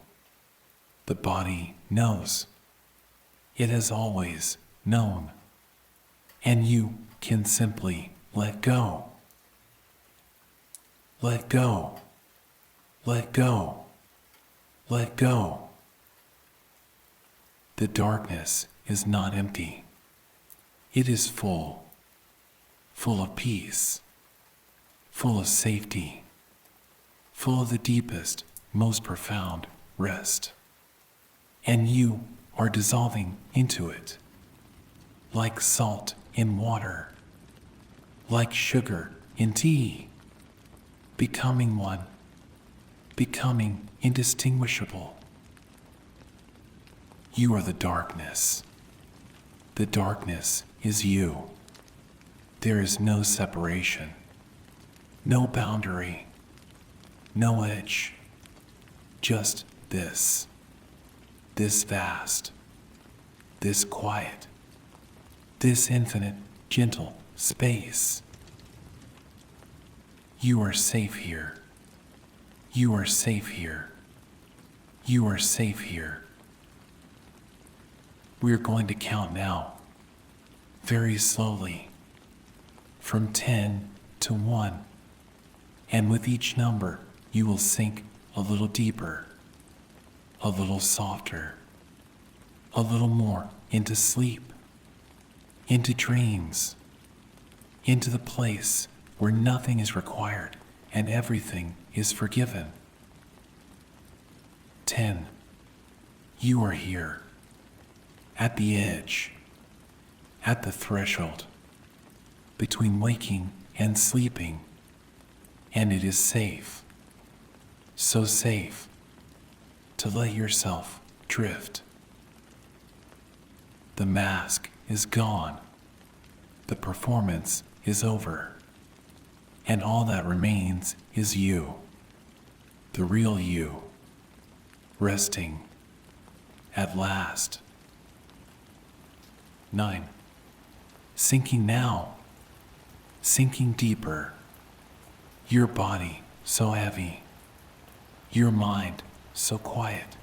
The body knows. It has always known. And you can simply let go. Let go. Let go. Let go. The darkness is not empty. It is full of peace, full of safety, full of the deepest, most profound rest. And you are dissolving into it, like salt in water, like sugar in tea, becoming one, becoming indistinguishable. You are the darkness. The darkness is you. There is no separation, no boundary, no edge, just this vast, this quiet, this infinite, gentle space. You are safe here. You are safe here. You are safe here. We are going to count now, very slowly, from 10 to 1. And with each number, you will sink a little deeper, a little softer, a little more into sleep, into dreams, into the place where nothing is required and everything is forgiven. 10. You are here, at the edge, at the threshold, between waking and sleeping, and it is safe, so safe, to let yourself drift. The mask is gone, the performance is over, and all that remains is you, the real you, resting at last. 9. Sinking now, sinking deeper, your body so heavy, your mind so quiet,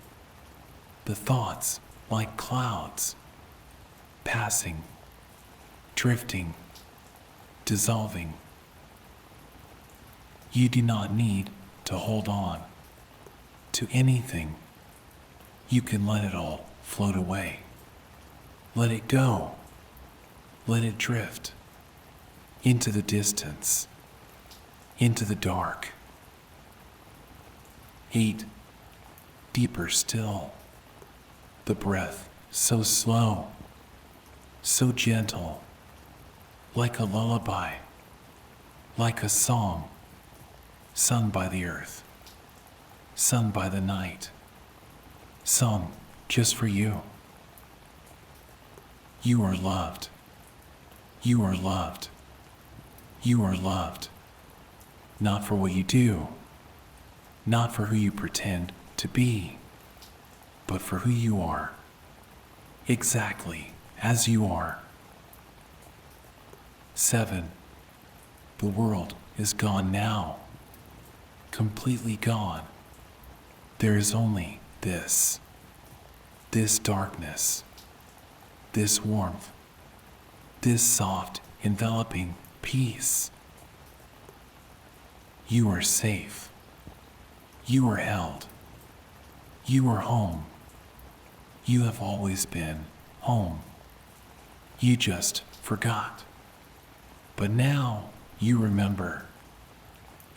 the thoughts like clouds, passing, drifting, dissolving. You do not need to hold on to anything. You can let it all float away. Let it go. Let it drift into the distance, into the dark. 8. Deeper still. The breath so slow, so gentle, like a lullaby, like a song sung by the earth, sung by the night, sung just for you. You are loved. You are loved. You are loved. Not for what you do, not for who you pretend to be, but for who you are, exactly as you are. 7. The world is gone now, completely gone. There is only this darkness, this warmth, this soft, enveloping peace. You are safe. You are held. You are home. You have always been home. You just forgot. But now you remember,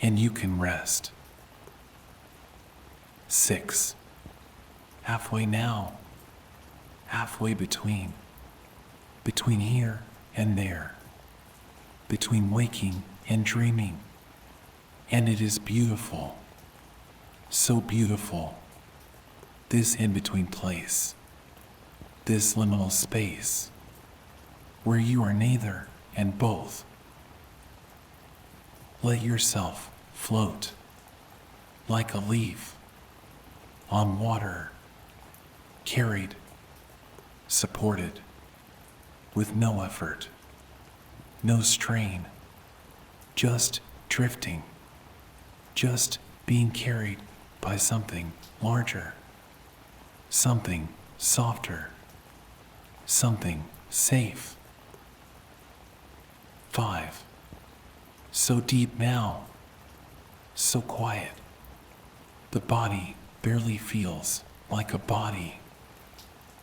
and you can rest. 6. Halfway now, halfway between here and there, between waking and dreaming. And it is beautiful, so beautiful, this in-between place, this liminal space, where you are neither and both. Let yourself float like a leaf on water, carried, supported, with no effort, no strain, just drifting, just being carried by something larger, something softer, something safe. 5. So deep now, so quiet. The body barely feels like a body,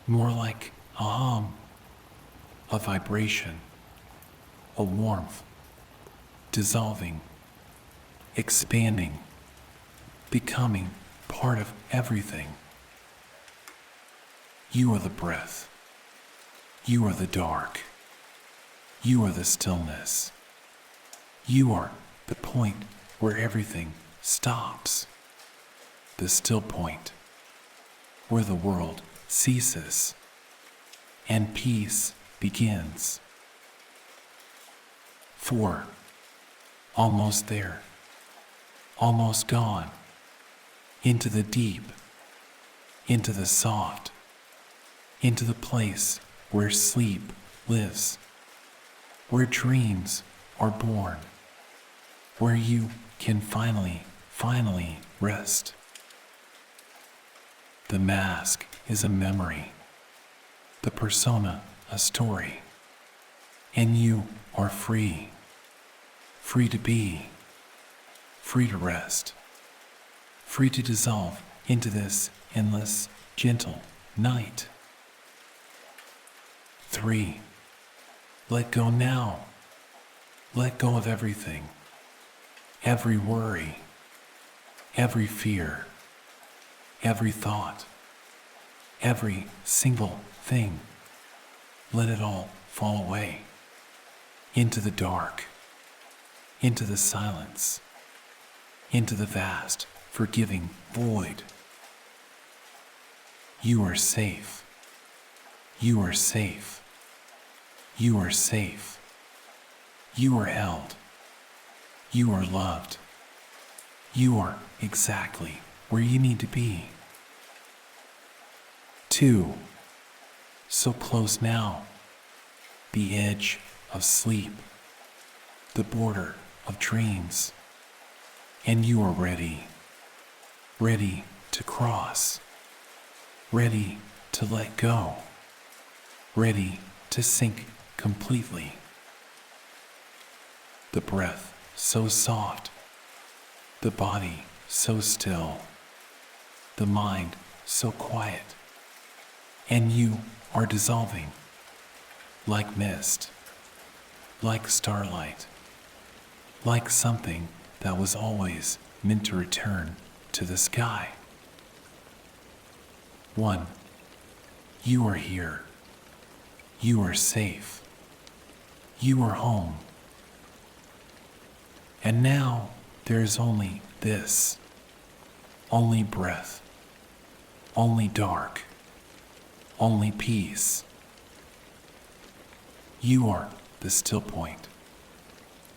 more like a hum, a vibration, a warmth, dissolving, expanding, becoming part of everything. You are the breath. You are the dark. You are the stillness. You are the point where everything stops. The still point, where the world ceases and peace begins. 4. Almost there. Almost gone. Into the deep. Into the soft. Into the place where sleep lives. Where dreams are born. Where you can finally rest. The mask is a memory. The persona a story. And you are free. Free to be. Free to rest. Free to dissolve into this endless, gentle night. 3. Let go now. Let go of everything. Every worry. Every fear. Every thought. Every single thing. Let it all fall away. Into the dark. Into the silence. Into the vast, forgiving void. You are safe. You are safe. You are safe. You are held. You are loved. You are exactly where you need to be. 2. So close now. The edge of sleep. The border of dreams. And you are ready. Ready to cross. Ready to let go. Ready to sink completely. The breath so soft, the body so still, the mind so quiet, and you are dissolving like mist, like starlight, like something that was always meant to return to the sky. 1. You are here. You are safe. You are home. And now there is only this, only breath, only dark, only peace. You are the still point.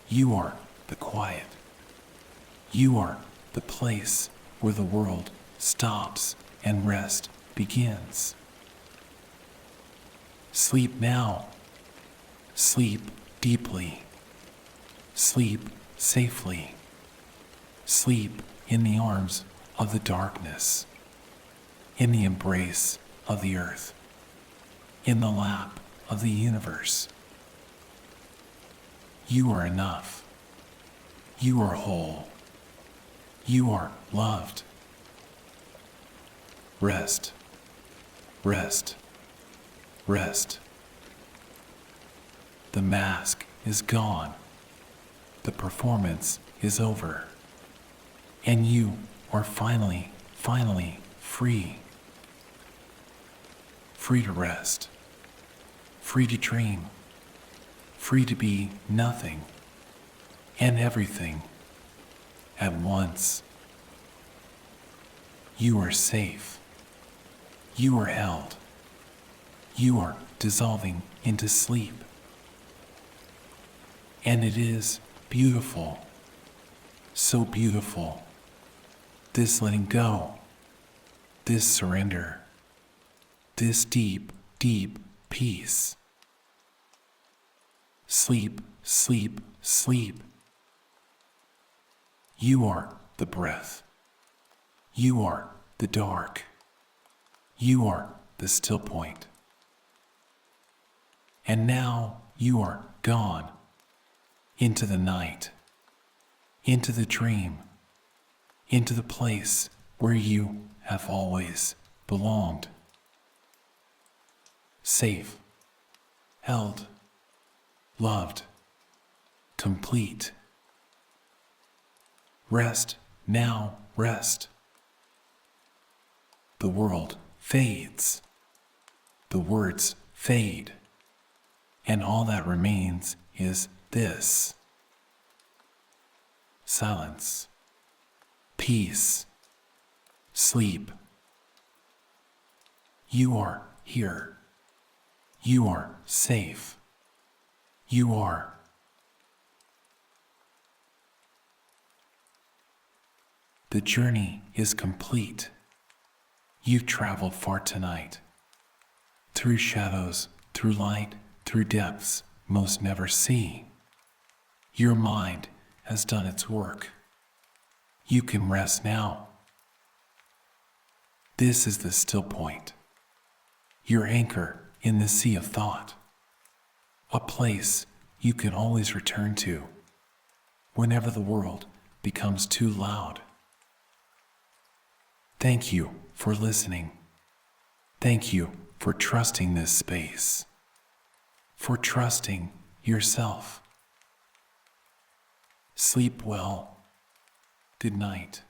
You are the quiet. You are the place where the world stops and rest begins. Sleep now. Sleep deeply. Sleep safely. Sleep in the arms of the darkness, in the embrace of the earth, in the lap of the universe. You are enough. You are whole. You are loved. Rest, rest, rest. The mask is gone. The performance is over. And you are finally free. Free to rest. Free to dream. Free to be nothing and everything at once. You are safe. You are held. You are dissolving into sleep. And it is beautiful. So beautiful. This letting go. This surrender. This deep, deep peace. Sleep, sleep, sleep. You are the breath. You are the dark. You are the still point. And now you are gone into the night, into the dream, into the place where you have always belonged. Safe, held, loved, complete. Rest now, rest. The world fades. The words fade. And all that remains is this. Silence. Peace. Sleep. You are here. You are safe. You are. The journey is complete. You've traveled far tonight. Through shadows, through light, through depths most never see. Your mind has done its work. You can rest now. This is the still point. Your anchor in the sea of thought. A place you can always return to whenever the world becomes too loud. Thank you for listening. Thank you for trusting this space. For trusting yourself. Sleep well. Good night.